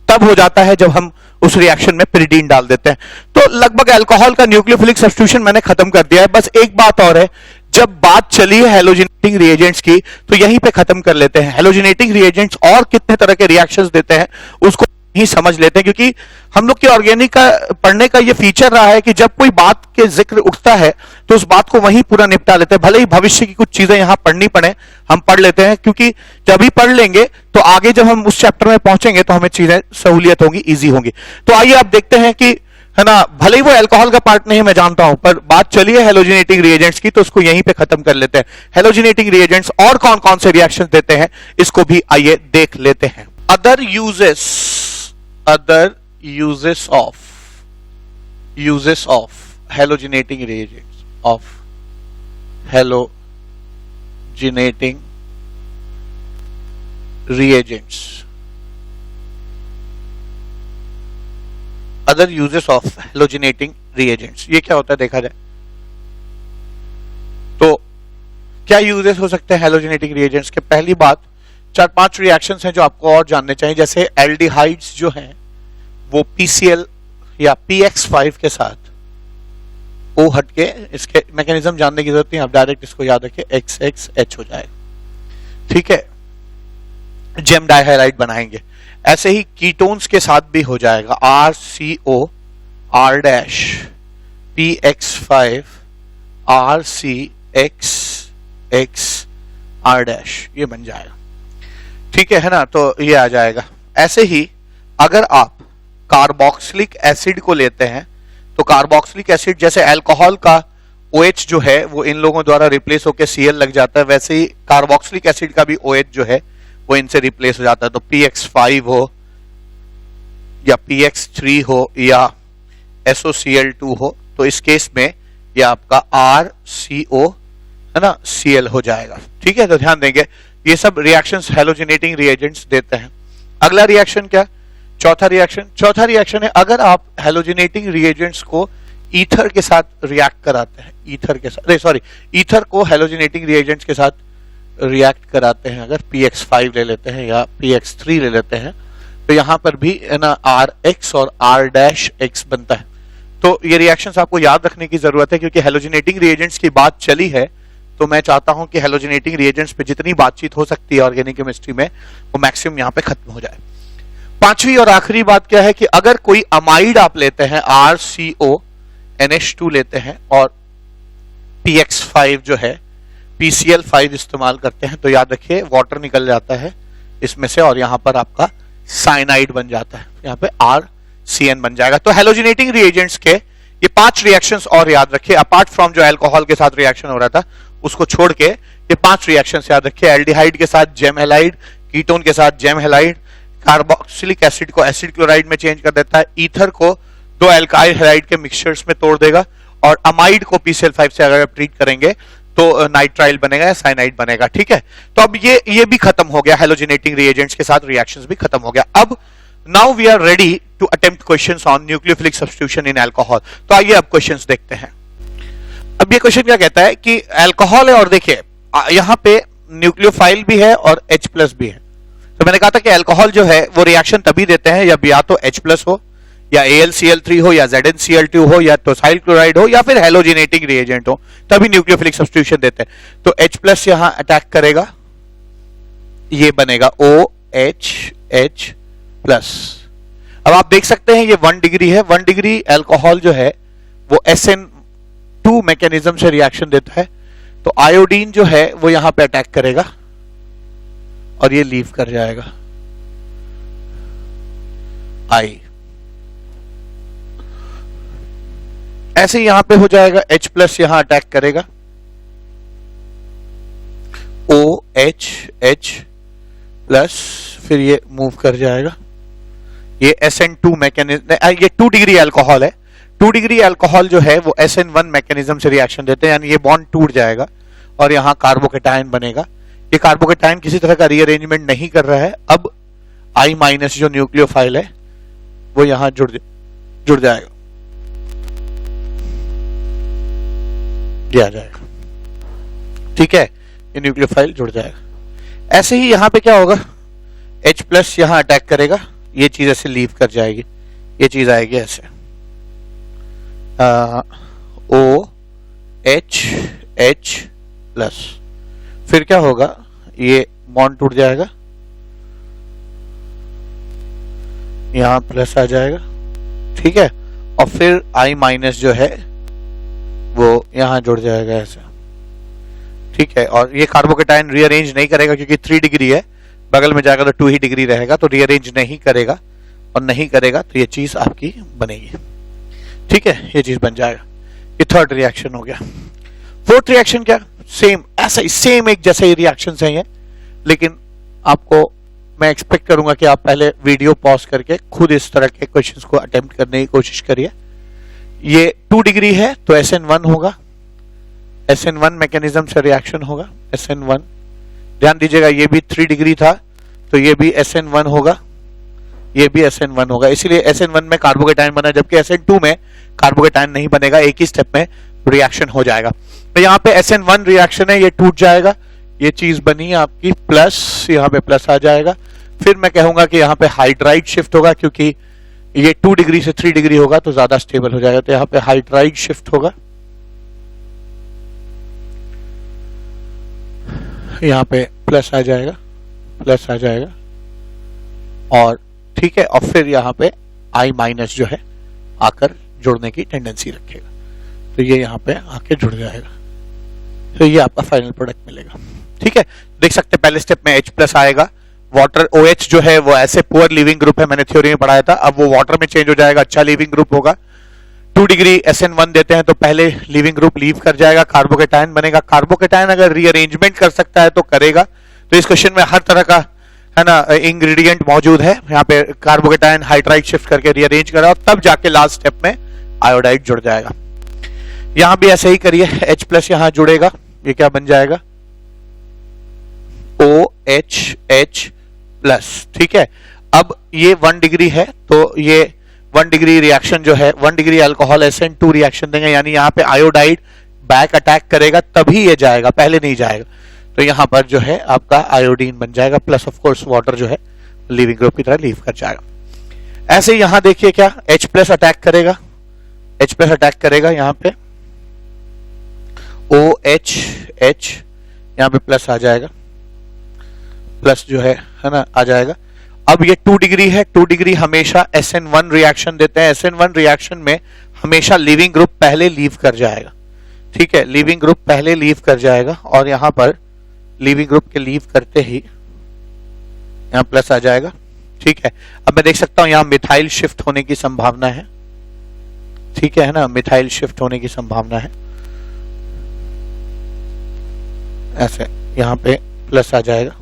Speaker 1: तब हो जाता है जब हम उस रिएक्शन में पिरिडीन डाल देते हैं। तो लगभग अल्कोहल का न्यूक्लियोफिलिक सब्स्टिट्यूशन मैंने खत्म कर दिया है। बस एक बात और है, जब बात चली है हेलोजिनेटिंग रिएजेंट्स की तो यहीं पे खत्म कर लेते हैं। हेलोजिनेटिंग रिएजेंट्स और कितने तरह के रिएक्शंस देते हैं उसको ही समझ लेते हैं, क्योंकि हम लोग के ऑर्गेनिक का पढ़ने का ये फीचर रहा है कि जब कोई बात के जिक्र उठता है तो उस बात को वहीं पूरा निपटा लेते हैं। भले ही भविष्य की कुछ चीजें यहां पढ़नी पड़े, हम पढ़ लेते हैं, क्योंकि जब भी पढ़ लेंगे तो आगे जब हम उस चैप्टर में पहुंचेंगे तो हमें चीजें सहूलियत होंगी, इजी होंगी। तो आइए आप देखते हैं कि है ना, भले ही वो अल्कोहल का पार्ट नहीं मैं जानता हूं, पर बात चलिए हेलोजिनेटिंग रिएजेंट्स की तो उसको यहीं पे खत्म कर लेते हैं। हेलोजिनेटिंग रिएजेंट्स और कौन कौन से रिएक्शंस देते हैं इसको भी आइए देख लेते हैं। Other uses of halogenating reagents, of halogenating reagents, other uses of halogenating reagents, ये क्या होता है देखा जाए तो क्या यूजेस हो सकते हैं हेलोजिनेटिंग रिएजेंट्स के। पहली बात, 4-5 रिएक्शंस हैं जो आपको और जानने चाहिए, जैसे एल्डिहाइड्स जो हैं वो PCl या PX5 के साथ O हट के, इसके मैकेनिज्म जानने की जरूरत नहीं, आप डायरेक्ट इसको याद रखिए XXH हो जाएगा। ठीक है, जेम डाइहाइलाइड बनाएंगे। ऐसे ही कीटोन्स के साथ भी हो जाएगा, RCO R dash PX5 RCX R dash, ये बन जाएगा। ठीक है ना, तो ये आ जाएगा। ऐसे ही अगर आप कार्बोक्सिलिक एसिड को लेते हैं तो कार्बोक्सिलिक एसिड जैसे अल्कोहल का OH जो है वो इन लोगों द्वारा रिप्लेस होकर Cl लग जाता है, वैसे ही कार्बोक्सिलिक एसिड का भी OH जो है वो इनसे रिप्लेस हो जाता है। तो PX5 हो या PX3 हो या SOCl2 हो, तो इस केस में ये आपका RCO है ना Cl हो जाएगा। ठीक है, तो ध्यान देंगे ये सब रिएक्शंस हैलोजिनेटिंग रिएजेंट्स देते हैं। अगला रिएक्शन क्या, चौथा रिएक्शन है अगर आप हैलोजिनेटिंग रिएजेंट्स को ईथर के साथ रिएक्ट कराते हैं, ईथर को हैलोजिनेटिंग रिएजेंट्स के साथ रिएक्ट कराते हैं, अगर PX5 ले लेते हैं या PX3 ले लेते हैं, तो यहां पर भी है ना RX और R डैश X बनता है। तो ये रिएक्शंस आपको याद रखने की जरूरत है, क्योंकि हैलोजिनेटिंग रिएजेंट्स की बात चली है तो मैं चाहता हूं कि हैलोजिनेटिंग रिएजेंट्स पे जितनी बातचीत हो सकती है ऑर्गेनिक केमिस्ट्री में वो मैक्सिमम यहां पे खत्म हो जाए। पांचवी और आखिरी बात क्या है कि अगर कोई अमाइड आप लेते हैं, RCO NH2 लेते हैं और PX5 जो है PCl5 इस्तेमाल करते हैं, तो याद रखिए वाटर निकल जाता है इसमें से और यहां पर आपका साइनाइड बन जाता है, यहां पे RCN बन जाएगा। तो हैलोजिनेटिंग रिएजेंट्स के ये 5 रिएक्शंस और याद रखिए, अपार्ट फ्रॉम जो अल्कोहल के साथ रिएक्शन हो रहा था उसको छोड़ के ये 5 रिएक्शंस याद रखिए। एल्डिहाइड के साथ जेम हैलाइड, कीटोन के साथ जेम हैलाइड, कार्बोक्सिलिक एसिड को एसिड क्लोराइड में चेंज कर देता है, ईथर को 2 एल्काइल हैलाइड के मिक्सचर्स में तोड़ देगा, और अमाइड को PCl5 से अगर आप ट्रीट करेंगे तो नाइट्राइल बनेगा या साइनाइड बनेगा। ठीक है, तो अब ये भी खत्म हो गया, हैलोजिनेटिंग रिएजेंट्स के साथ रिएक्शंस भी खत्म हो गया। अब now we are ready to attempt questions on nucleophilic substitution in alcohol. तो आइए अब क्वेश्चंस देखते हैं। अब ये क्वेश्चन क्या कहता है कि अल्कोहल है और देखिए यहां पे न्यूक्लियोफाइल भी है और H+ भी है। तो मैंने कहा था कि अल्कोहल जो है वो रिएक्शन तभी देते हैं जब या तो H+ हो या AlCl3 हो या ZnCl2 हो या टोसाइल क्लोराइड हो या फिर हैलोजिनेटिंग रिएजेंट हो, तभी न्यूक्लियोफिलिक सब्स्टिट्यूशन देते हैं। तो H+ यहां अटैक करेगा, ये बनेगा OHH+। अब आप देख सकते हैं ये 1 डिग्री है, 1 डिग्री अल्कोहल जो है वो SN2 मैकेनिज्म से रिएक्शन देता है। तो आयोडीन जो है वो यहां पे अटैक करेगा और ये लीव कर जाएगा I। ऐसे यहां पे हो जाएगा H+ यहां अटैक करेगा, OHH+, फिर ये मूव कर जाएगा, ये SN2 मैकेनिज्म, ये 2 डिग्री अल्कोहल है। 2 डिग्री अल्कोहल जो है वो SN1 मैकेनिज्म से रिएक्शन देते हैं, यानी ये बॉन्ड टूट जाएगा और यहां कार्बोकेटायन बनेगा। ये कार्बोकेटायन किसी तरह का रीअरेंजमेंट नहीं कर रहा है, अब I- जो न्यूक्लियोफाइल है वो यहां जुड़ जाएगा, ये आ जाएगा। ठीक है, ये न्यूक्लियोफाइल जुड़ जाएगा। ऐसे ही यहां पे क्या होगा, H+ यहां अटैक करेगा, ये चीज ऐसे लीव कर जाएगी, ये चीज आएगी ऐसे OHH+। फिर क्या होगा, ये बॉन्ड टूट जाएगा, यहां प्लस आ जाएगा। ठीक है, और फिर I- जो है वो यहां जुड़ जाएगा ऐसे। ठीक है, और ये कार्बोकेटायन रीअरेंज नहीं करेगा क्योंकि 3 डिग्री है, बगल में जाएगा तो 2 ही डिग्री रहेगा, तो रीअरेंज नहीं करेगा, और नहीं करेगा तो ये चीज आपकी बनेगी। ठीक है, ये चीज बन जाएगा। ये 3rd रिएक्शन हो गया। 4th रिएक्शन क्या, सेम ऐसा ही, सेम एक जैसे ही रिएक्शंस हैं ये, लेकिन आपको मैं एक्सपेक्ट करूंगा कि आप पहले वीडियो पॉज करके खुद इस तरह के क्वेश्चंस को अटेम्प्ट करने की कोशिश करिए। ये 2 डिग्री है तो SN1 होगा, SN1 मैकेनिज्म से रिएक्शन होगा, SN1। ध्यान दीजिएगा ये भी 3 डिग्री था तो ये भी SN1 होगा, ये भी SN1 होगा, इसीलिए SN1 में कार्बोकेटायन बना, जबकि SN2 में कार्बोकेटायन नहीं बनेगा, एक ही स्टेप में रिएक्शन हो जाएगा। तो यहाँ पे SN1 रिएक्शन है, ये टूट जाएगा, ये चीज बनी आपकी प्लस, यहाँ पे प्लस आ जाएगा। फिर मैं कहूंगा कि यहाँ पे हाइड्राइड शिफ्ट होगा, क्योंकि ये 2 डिग्री से 3 डिग्री होगा तो ज्यादा स्टेबल हो जाएगा, तो यहाँ पे हाइड्राइड शिफ्ट होगा, यहाँ पे प्लस आ जाएगा, प्लस आ जाएगा, और ठीक है, और फिर यहाँ पे I माइनस जो है आकर जुड़ने की टेंडेंसी रखेगा, तो ये यहाँ पे आके जुड़ जाएगा, तो ये आपका फाइनल प्रोडक्ट मिलेगा। ठीक है, देख सकते हैं पहले स्टेप में H प्लस आएगा, वाटर OH जो है वो ऐसे पुअर लीविंग ग्रुप है, मैंने थ्योरी में पढ़ाया था, अब वो वाटर में चेंज हो जाएगा, अच्छा लीविंग ग्रुप होगा। 2 डिग्री SN1 देते हैं तो पहले लीविंग ग्रुप लीव कर जाएगा, कार्बोकेटायन बनेगा। कार्बोकेटायन अगर रीअरेंजमेंट कर सकता है तो करेगा, तो इस क्वेश्चन में हर तरह का है ना इंग्रेडिएंट मौजूद है। यहाँ पे कार्बोकेटायन हाइड्राइड शिफ्ट करके रीअरेंज करा और तब जाके लास्ट स्टेप में आयोडाइड जुड़ जाएगा। यहां भी ऐसे ही करिए, H प्लस यहां जुड़ेगा, ये क्या बन जाएगा OH प्लस। ठीक है, अब ये 1 डिग्री है तो ये 1 डिग्री रिएक्शन जो है 1 डिग्री अल्कोहल SN2 रिएक्शन देंगे, यानी यहाँ पे आयोडाइड बैक अटैक करेगा तभी ये जाएगा, पहले नहीं जाएगा। तो यहाँ पर जो है आपका आयोडीन बन जाएगा, प्लस ऑफ कोर्स वाटर जो है लिविंग ग्रुप की तरह लीव कर जाएगा। ऐसे ही यहां देखिए क्या H प्लस अटैक करेगा, H प्लस अटैक करेगा यहाँ पे OH, यहाँ पे प्लस आ जाएगा, प्लस जो है ना आ जाएगा। अब ये 2 डिग्री है, 2 डिग्री हमेशा SN1 रिएक्शन देते हैं, SN1 रिएक्शन में हमेशा लिविंग ग्रुप पहले लीव कर जाएगा। ठीक है, लिविंग ग्रुप पहले लीव कर जाएगा और यहां पर लिविंग ग्रुप के लीव करते ही यहां प्लस आ जाएगा। ठीक है, अब मैं देख सकता हूं यहां मिथाइल शिफ्ट होने की संभावना है। ठीक है ना, मिथाइल शिफ्ट होने की संभावना है, ऐसे यहां पे प्लस आ जाएगा,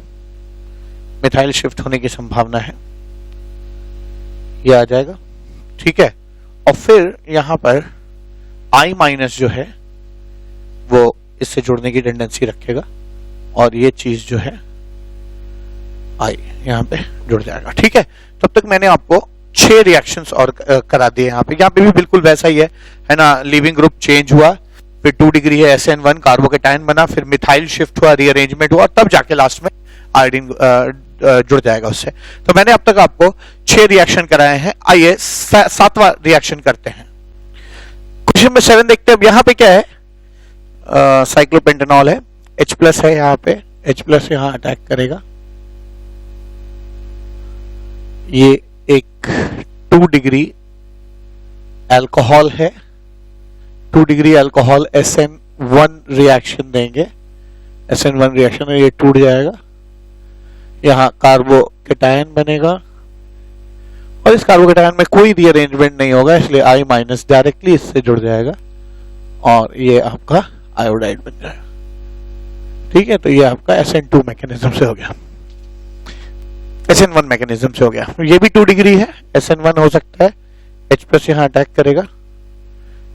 Speaker 1: मिथाइल शिफ्ट होने की संभावना है, ये आ जाएगा। ठीक है, और फिर यहां पर I माइनस जो है वो इससे जुड़ने की टेंडेंसी रखेगा और ये चीज जो है I यहां पे जुड़ जाएगा। ठीक है, तब तक मैंने आपको 6 रिएक्शंस और करा दिए। यहाँ पे भी बिल्कुल वैसा ही है ना, लिविंग ग्रुप चेंज हुआ, फिर 2 डिग्री है SN1 कार्बोकेटायन बना, फिर मिथाइल शिफ्ट हुआ, रीअरेंजमेंट हुआ, तब जाके लास्ट में आयोडीन जुड़ जाएगा उससे। तो मैंने अब तक आपको 6 रिएक्शन कराए हैं, आइए 7वां रिएक्शन करते हैं। क्वेश्चन नंबर 7 देखते हैं। अब यहाँ पे क्या है, साइक्लोपेंटेनॉल है, H प्लस है, यहाँ पे H प्लस यहाँ अटैक करेगा, ये एक 2 डिग्री अल्कोहल है, 2 डिग्री अल्कोहल SN1 रिएक्शन देंगे, SN1 रिएक्शन है, ये टूट जाएगा, यहाँ कार्बोकेटायन बनेगा और इस कार्बोकेटायन में कोई रीअरेंजमेंट नहीं होगा, इसलिए I माइनस डायरेक्टली इससे जुड़ जाएगा और ये आपका आयोडाइड बन जाएगा। ठीक है, तो ये आपका SN2 मैकेनिज्म से हो गया, SN1 मैकेनिज्म से हो गया। ये भी 2 डिग्री है, SN1 हो सकता है, H प्लस यहां अटैक करेगा,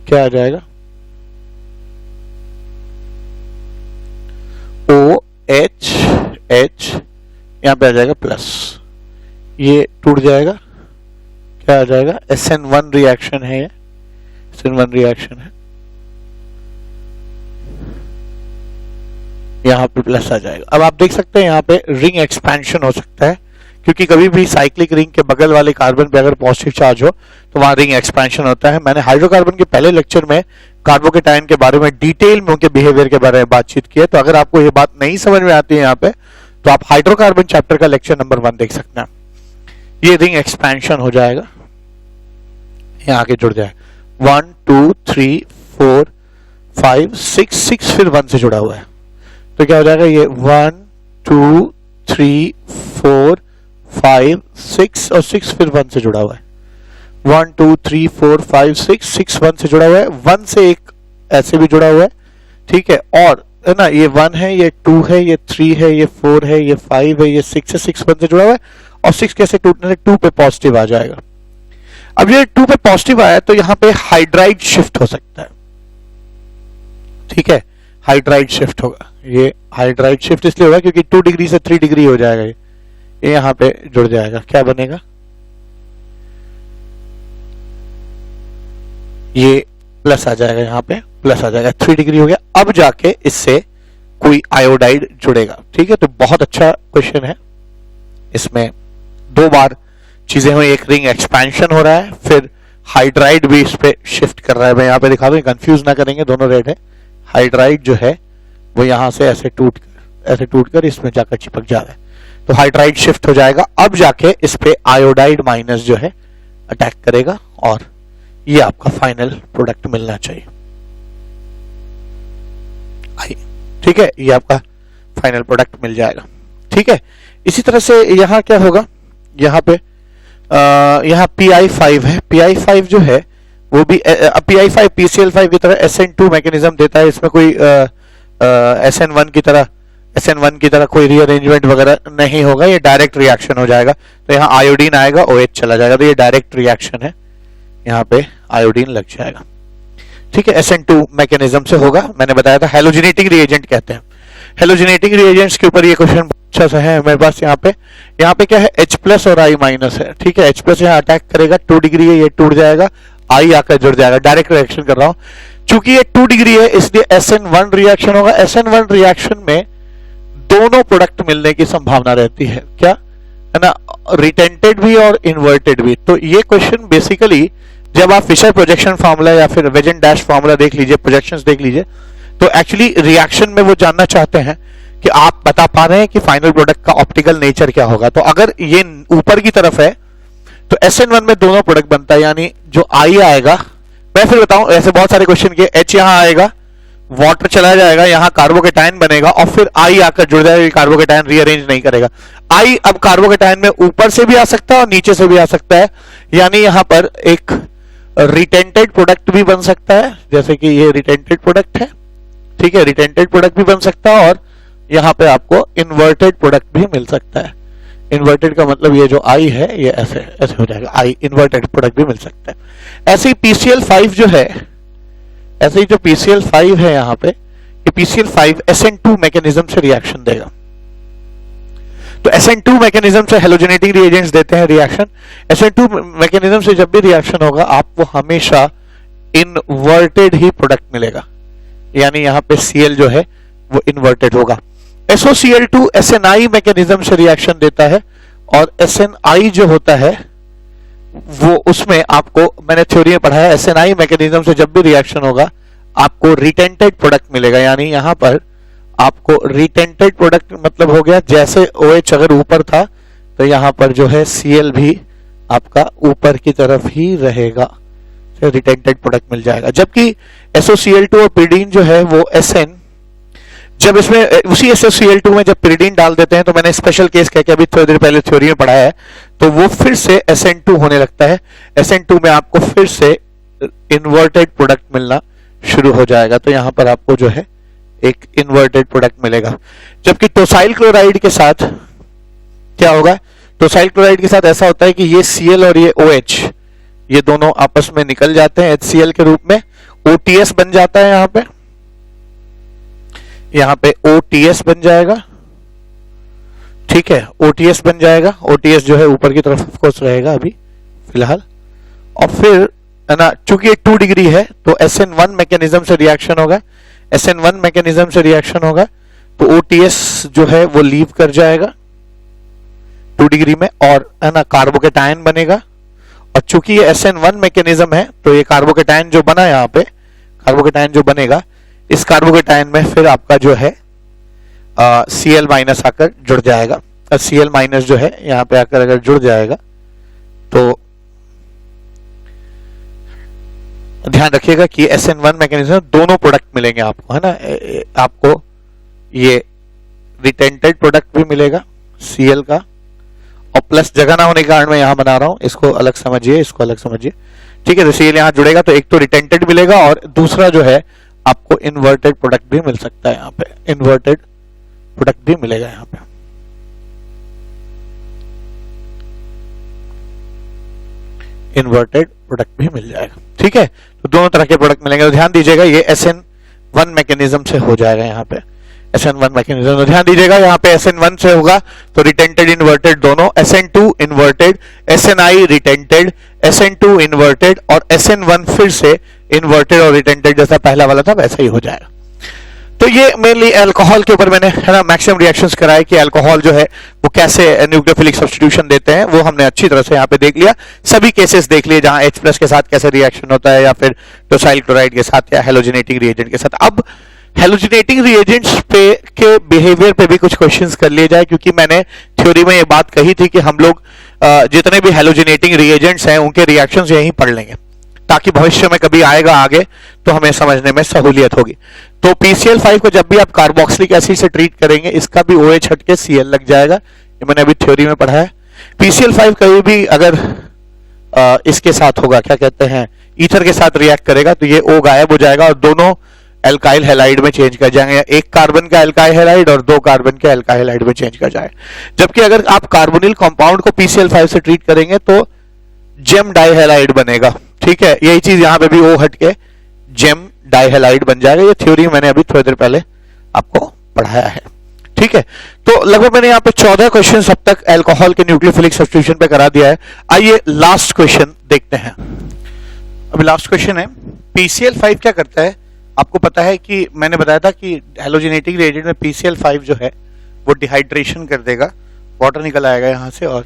Speaker 1: क्या आ जाएगा OH, यहां पे आ जाएगा प्लस, ये टूट जाएगा, क्या आ जाएगा SN1 रिएक्शन है, ये SN1 रिएक्शन है, यहां पे प्लस आ जाएगा। अब आप देख सकते हैं यहाँ पे रिंग एक्सपेंशन हो सकता है, क्योंकि कभी भी साइक्लिक रिंग के बगल वाले कार्बन पे अगर पॉजिटिव चार्ज हो तो वहां रिंग एक्सपेंशन होता है। मैंने हाइड्रोकार्बन के पहले लेक्चर में कार्बोकेटायन के बारे में डिटेल में उनके बिहेवियर के बारे में बातचीत की है, तो अगर आपको ये बात नहीं समझ में आती है यहाँ पे तो आप हाइड्रोकार्बन चैप्टर का लेक्चर नंबर 1 देख सकते हैं। ये रिंग एक्सपेंशन हो जाएगा, यहाँ आके जुड़ जाएगा 1 2 3 4 5 6 फिर 1 से जुड़ा हुआ है, तो क्या हो जाएगा ये 1 2 3 4 5 6 और 6 फिर 1 से जुड़ा हुआ है, 1 2 3 4 5 6 1 से जुड़ा हुआ है, 1 से एक ऐसे भी जुड़ा हुआ है। ठीक है, और है ना, ये 1 है, ये 2 है, ये 3 है, ये 4 है, ये 5 है, ये 6 है, 6 1 से जुड़ा हुआ है और 6 कैसे टूटने से 2 पे पॉजिटिव आ जाएगा। अब ये 2 पे पॉजिटिव आया तो यहाँ पे हाइड्राइड शिफ्ट हो सकता है। ठीक है, हाइड्राइड शिफ्ट होगा, ये हाइड्राइड शिफ्ट इसलिए होगा क्योंकि 2 डिग्री से 3 डिग्री हो जाएगा, ये यहां पे जुड़ जाएगा, क्या बनेगा ये प्लस आ जाएगा, यहाँ पे प्लस आ जाएगा, 3 डिग्री हो गया। अब जाके इससे कोई आयोडाइड जुड़ेगा। ठीक है, तो बहुत अच्छा क्वेश्चन है, इसमें 2 बार चीजें हुई, एक रिंग एक्सपेंशन हो रहा है, फिर हाइड्राइड भी इस पे शिफ्ट कर रहा है। मैं यहाँ पे दिखा दूं, कंफ्यूज ना करेंगे, दोनों रेड है। हाइड्राइड जो है वो यहां से ऐसे टूट कर इसमें जाकर चिपक जा रहा है, तो हाइड्राइड शिफ्ट हो जाएगा, अब जाके इस पे आयोडाइड माइनस जो है अटैक करेगा और ये आपका फाइनल प्रोडक्ट मिलना चाहिए। ठीक है, ये आपका फाइनल प्रोडक्ट मिल जाएगा। ठीक है, इसी तरह से यहां क्या होगा, यहाँ पे यहाँ PI5 है, PI5 जो है वो भी PI5 PCl5 की तरह SN2 मैकेनिज्म देता है। इसमें कोई SN1 की तरह कोई रीअरेंजमेंट वगैरह नहीं होगा, ये डायरेक्ट रिएक्शन हो जाएगा। तो यहाँ आयोडीन आएगा, OH चला जाएगा, तो ये डायरेक्ट रिएक्शन है, यहाँ पे आयोडीन लग जाएगा। ठीक है, SN2 मैकेनिज्म से होगा, मैंने बताया था हेलोजेनेटिक रिएजेंट कहते हैं। हेलोजेनेटिक रिएजेंट्स के ऊपर ये क्वेश्चन अच्छा सा है मेरे पास। यहाँ पे क्या है, H+ और I- है। ठीक है, H+ यहाँ अटैक करेगा, 2 डिग्री है, ये टूट जाएगा, I आकर जुड़ जाएगा। डायरेक्ट रिएक्शन कर रहा हूं, चूंकि ये 2 डिग्री है इसलिए SN1 रिएक्शन होगा। SN1 रिएक्शन में दोनों प्रोडक्ट मिलने की संभावना रहती है, क्या है ना, रिटेंटेड भी और इन्वर्टेड भी। तो ये क्वेश्चन बेसिकली जब आप फिशर प्रोजेक्शन फार्मूला या फिर वेजन डैश फार्मूला देख लीजिए, प्रोजेक्शंस देख लीजिए, तो एक्चुअली रिएक्शन में वो जानना चाहते हैं कि आप बता पा रहे हैं कि फाइनल प्रोडक्ट का ऑप्टिकल नेचर क्या होगा। तो अगर ये ऊपर की तरफ है तो SN1 में दोनों प्रोडक्ट बनता है, यानी जो I आएगा, मैं फिर बताऊं, ऐसे बहुत सारे क्वेश्चन के, H यहां आएगा, वाटर चला जाएगा, यहां कार्बोकेटाइन बनेगा और फिर I आकर जुड़ जाएगा, कार्बोकेटाइन रीअरेंज नहीं करेगा। I अब कार्बोकेटाइन में ऊपर से भी आ सकता है और नीचे से भी आ सकता है, यानी यहां पर एक रिटेंटेड प्रोडक्ट भी बन सकता है, जैसे कि ये रिटेंटेड प्रोडक्ट है। ठीक है, रिटेंटेड प्रोडक्ट भी बन सकता है और यहां पे आपको इन्वर्टेड प्रोडक्ट भी मिल सकता है। इन्वर्टेड का मतलब ये जो I है ये ऐसे ऐसे हो जाएगा, I इन्वर्टेड प्रोडक्ट भी मिल सकता है। ऐसे ही PCl5 जो है, ऐसे ही जो PCl5 है यहाँ पे, ये PCl5 SN2 मैकेनिज्म से रिएक्शन देगा। तो SN2 मैकेनिज्म से हेलोजेनेटिक रिएजेंट्स देते हैं रिएक्शन। SN2 मैकेनिज्म से जब भी रिएक्शन होगा आपको हमेशा इन्वर्टेड ही प्रोडक्ट मिलेगा, यानी यहाँ पे Cl जो है वो इन्वर्टेड होगा। SOCl2 SNI मैकेनिज्म से रिएक्शन देता है और SNI जो होता है वो, उसमें आपको मैंने थ्योरी में पढ़ा है, SNI मैकेनिज्म से जब भी रिएक्शन होगा आपको रिटेंटेड प्रोडक्ट मिलेगा, यानी यहां पर आपको रिटेंटेड प्रोडक्ट मतलब हो गया, जैसे OH अगर ऊपर था तो यहां पर जो है Cl भी आपका ऊपर की तरफ ही रहेगा, तो रिटेंटेड प्रोडक्ट मिल जाएगा। जबकि SOCl2 और पिरीडीन जो है वो SN, जब इसमें उसी SOCl2 में जब पिरीडीन डाल देते हैं, तो मैंने स्पेशल केस कह के अभी थोड़ी देर पहले थ्योरी में पढ़ा है, तो वो फिर से SN2 होने लगता है। SN2 में आपको फिर से इन्वर्टेड प्रोडक्ट मिलना शुरू हो जाएगा, तो यहां पर आपको जो है एक इन्वर्टेड प्रोडक्ट मिलेगा। जबकि टोसाइल क्लोराइड के साथ क्या होगा, टोसाइल क्लोराइड के साथ ऐसा होता है कि ये Cl और ये OH ये दोनों आपस में निकल जाते हैं HCl के रूप में, OTS बन जाता है, यहाँ पे OTS बन जाएगा। ठीक है, OTS बन जाएगा, OTS जो है ऊपर की तरफ ऑफ कोर्स रहेगा अभी फिलहाल, और फिर है ना, चूंकि ये 2 डिग्री है तो SN1 मैकेनिज्म से रिएक्शन होगा, SN1 मैकेनिज्म से रिएक्शन होगा तो OTS जो है वो लीव कर जाएगा 2 डिग्री में, और है ना कार्बोकेटाइन बनेगा। और चूंकि ये SN1 मैकेनिज्म है तो ये कार्बोकेटाइन जो बना यहाँ पे, कार्बोकेटाइन जो बनेगा, इस कार्बोकेटाइन में फिर आपका जो है Cl माइनस आकर जुड़ जाएगा। Cl माइनस जो है यहाँ पे आकर अगर जुड़ जाएगा तो ध्यान रखिएगा कि SN1 मैकेनिज्म दोनों प्रोडक्ट मिलेंगे आपको, है ना, आपको ये रिटेंटेड प्रोडक्ट भी मिलेगा Cl का, और प्लस जगह ना होने के कारण मैं यहां बना रहा हूं, इसको अलग समझिए, इसको अलग समझिए। ठीक है, तो Cl यहां जुड़ेगा तो एक तो रिटेंटेड मिलेगा और दूसरा जो है आपको इन्वर्टेड प्रोडक्ट भी मिल सकता है, यहाँ पे इन्वर्टेड प्रोडक्ट भी मिलेगा यहाँ पे। इन्वर्टेड प्रोडक्ट भी मिल जाएगा। ठीक है, तो दोनों तरह के प्रोडक्ट मिलेंगे। तो ध्यान दीजिएगा ये SN1 मैकेनिज्म से हो जाएगा, यहाँ पे SN1 मैकेनिज्म। तो ध्यान दीजिएगा यहाँ पे SN1 से होगा तो रिटेंटेड इन्वर्टेड दोनों, SN2 inverted, SNI रिटेंटेड, SN2 inverted और SN1 फिर से इन्वर्टेड और रिटेंटेड, जैसा पहला वाला था वैसा ही हो जाएगा। तो ये मेनली अल्कोहल के ऊपर मैंने, है ना, मैक्सिमम रिएक्शंस कराए कि अल्कोहल जो है वो कैसे न्यूक्लियोफिलिक सब्स्टिट्यूशन देते हैं, वो हमने अच्छी तरह से यहाँ पे देख लिया। सभी केसेस देख लिए जहां H+ के साथ कैसे रिएक्शन होता है, या फिर टोसाइल क्लोराइड के साथ या हेलोजेनेटिक रिएजेंट के साथ। अब हेलोजिनेटिंग रिएजेंट्स पे के बिहेवियर पे भी कुछ क्वेश्चंस कर लिए जाए, क्योंकि मैंने थ्योरी में ये बात कही थी कि हम लोग जितने भी हेलोजिनेटिंग रिएजेंट्स हैं उनके रिएक्शंस यहीं पढ़ लेंगे, ताकि भविष्य में कभी आएगा आगे तो हमें समझने में सहूलियत होगी। तो PCl5 को जब भी आप कार्बोक्सिलिक एसिड से ट्रीट करेंगे, इसका भी OH हट के Cl लग जाएगा, ये मैंने अभी थ्योरी में पढ़ा है। PCl5 कभी भी अगर इसके साथ होगा, क्या कहते हैं, ईथर के साथ रिएक्ट करेगा, तो ये O गायब हो जाएगा और दोनों एल्काइल हैलाइड में चेंज कर जाएंगे, एक कार्बन का एल्काइल हैलाइड और 2 कार्बन के एल्काइल हैलाइड में चेंज कर जाए। जबकि अगर आप कार्बोनिल कंपाउंड को PCl5 से ट्रीट करेंगे तो जेम डाइहैलाइड बनेगा, ठीक है। यही चीज यहां पे भी O हट के जेम डाइहैलाइड बन जाएगा। ये थ्योरी मैंने अभी थोड़ी देर पहले आपको पढ़ाया है, ठीक है। तो लगभग मैंने यहाँ पे 14 क्वेश्चन अब तक अल्कोहल के न्यूक्लियोफिलिक सब्स्टिट्यूशन पे करा दिया है। आइए लास्ट क्वेश्चन देखते हैं। अभी लास्ट क्वेश्चन है, PCl5 क्या करता है? आपको पता है कि मैंने बताया था कि हेलोजिनेटिंग रिएजेंट में PCl5 जो है वो डिहाइड्रेशन कर देगा, वाटर निकल आएगा यहां से और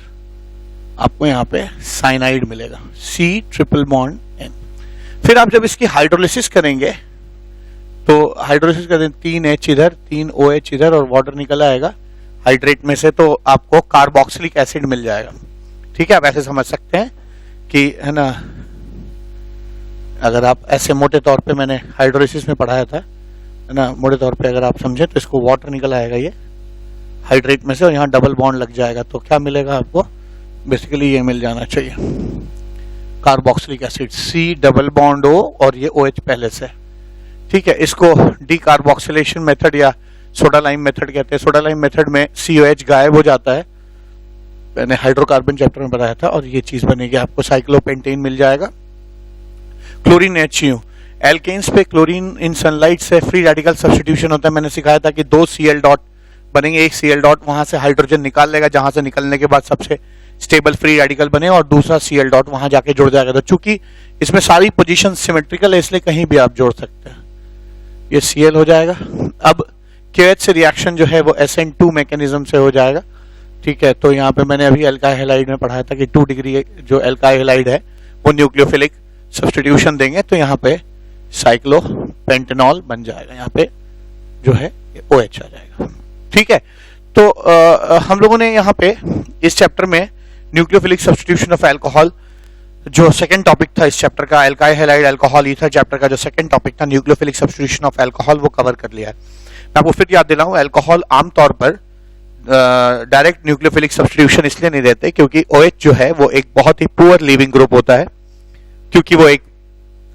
Speaker 1: आपको यहाँ पे साइनाइड मिलेगा, C∧N। फिर आप जब इसकी हाइड्रोलिसिस करेंगे तो हाइड्रोलिसिस करें 3H इधर 3OH इधर और वाटर निकल आएगा हाइड्रेट में से, तो आपको कार्बोक्सिलिक एसिड मिल जाएगा, ठीक है। आप ऐसे समझ सकते हैं कि, है ना, अगर आप ऐसे मोटे तौर पे, मैंने हाइड्रोलिसिस में पढ़ाया था, है ना, मोटे तौर पे अगर आप समझे तो इसको वाटर निकल आएगा ये हाइड्रेट में से और यहाँ डबल बॉन्ड लग जाएगा, तो क्या मिलेगा आपको? बेसिकली ये मिल जाना चाहिए कार्बोक्सिलिक एसिड C�~O और ये OH पहले से, ठीक है। इसको डीकार्बोक्सिलेशन मेथड या सोडा लाइम मेथड कहते हैं। सोडा लाइम मेथड में COH गायब हो जाता है, मैंने हाइड्रोकार्बन चैप्टर में बताया था, और ये चीज बनेगी, आपको साइक्लोपेंटेन मिल जाएगा। क्लोरीन HCl, एल्केन्स पे क्लोरीन इन सनलाइट से फ्री रेडिकल सब्स्टिट्यूशन होता है। मैंने सिखाया था कि 2 Cl डॉट बनेंगे, एक Cl डॉट वहां से हाइड्रोजन निकाल लेगा, जहां से निकलने के बाद सबसे स्टेबल फ्री रेडिकल बने, और दूसरा Cl डॉट वहां जाके जुड़ जाएगा। तो चूंकि इसमें सारी पोजीशन सिमेट्रिकल है, इसलिए कहीं भी आप जोड़ सकते हैं। ये Cl हो जाएगा। अब KOH से रिएक्शन जो है वो SN2 मैकेनिज्म से हो जाएगा, ठीक है। तो यहाँ पे मैंने अभी एल्काइल हैलाइड में पढ़ाया था कि 2 डिग्री जो एल्काइल हैलाइड है वो न्यूक्लियोफिलिक सब्स्टिट्यूशन देंगे, तो यहाँ पे साइक्लोपेंटेनॉल बन जाएगा, यहाँ पे जो है OH आ जाएगा, ठीक है। तो हम लोगों ने यहाँ पे इस चैप्टर में न्यूक्लियोफिलिक सब्स्टिट्यूशन ऑफ अल्कोहल, जो सेकंड टॉपिक था इस चैप्टर का, alkyl halide alcohol ether chapter का जो सेकंड टॉपिक था न्यूक्लियोफिलिक सब्स्टिट्यूशन ऑफ अल्कोहल, वो कवर कर लिया है। मैं आपको फिर याद दिलाऊं, अल्कोहल आमतौर पर डायरेक्ट न्यूक्लियोफिलिक सब्स्टिट्यूशन इसलिए नहीं देते क्योंकि OH जो है वो एक बहुत ही पुअर लीविंग ग्रुप होता है, क्योंकि वो एक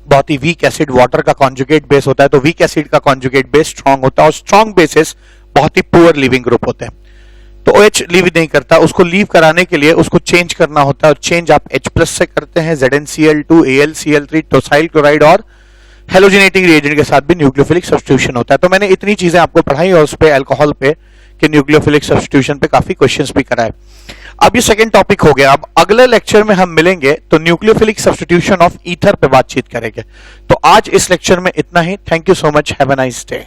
Speaker 1: बहुत ही वीक एसिड वाटर का कॉन्जुगेट बेस होता है। तो वीक एसिड का कॉन्जुगेट बेस स्ट्रांग होता है और स्ट्रांग बेसिस बहुत ही पुअर लीविंग ग्रुप होते हैं। तो OH लीव नहीं करता, उसको लीव कराने के लिए उसको चेंज करना होता है, और चेंज आप H+ से करते हैं, ZnCl2, AlCl3, टोसाइल क्लोराइड और हेलोजिनेटिंग रिएजेंट के साथ भी न्यूक्लियोफिलिक सब्स्टिट्यूशन होता है। तो मैंने इतनी चीजें आपको पढ़ाई और उस पे अल्कोहल पे कि न्यूक्लियोफिलिक सब्स्टिट्यूशन पे काफी क्वेश्चंस भी कराए। अब ये सेकंड टॉपिक हो गया। अब अगले लेक्चर में हम मिलेंगे तो न्यूक्लियोफिलिक सब्स्टिट्यूशन ऑफ ईथर पे बातचीत करेंगे। तो आज इस लेक्चर में इतना ही। Thank you so much, have a nice day.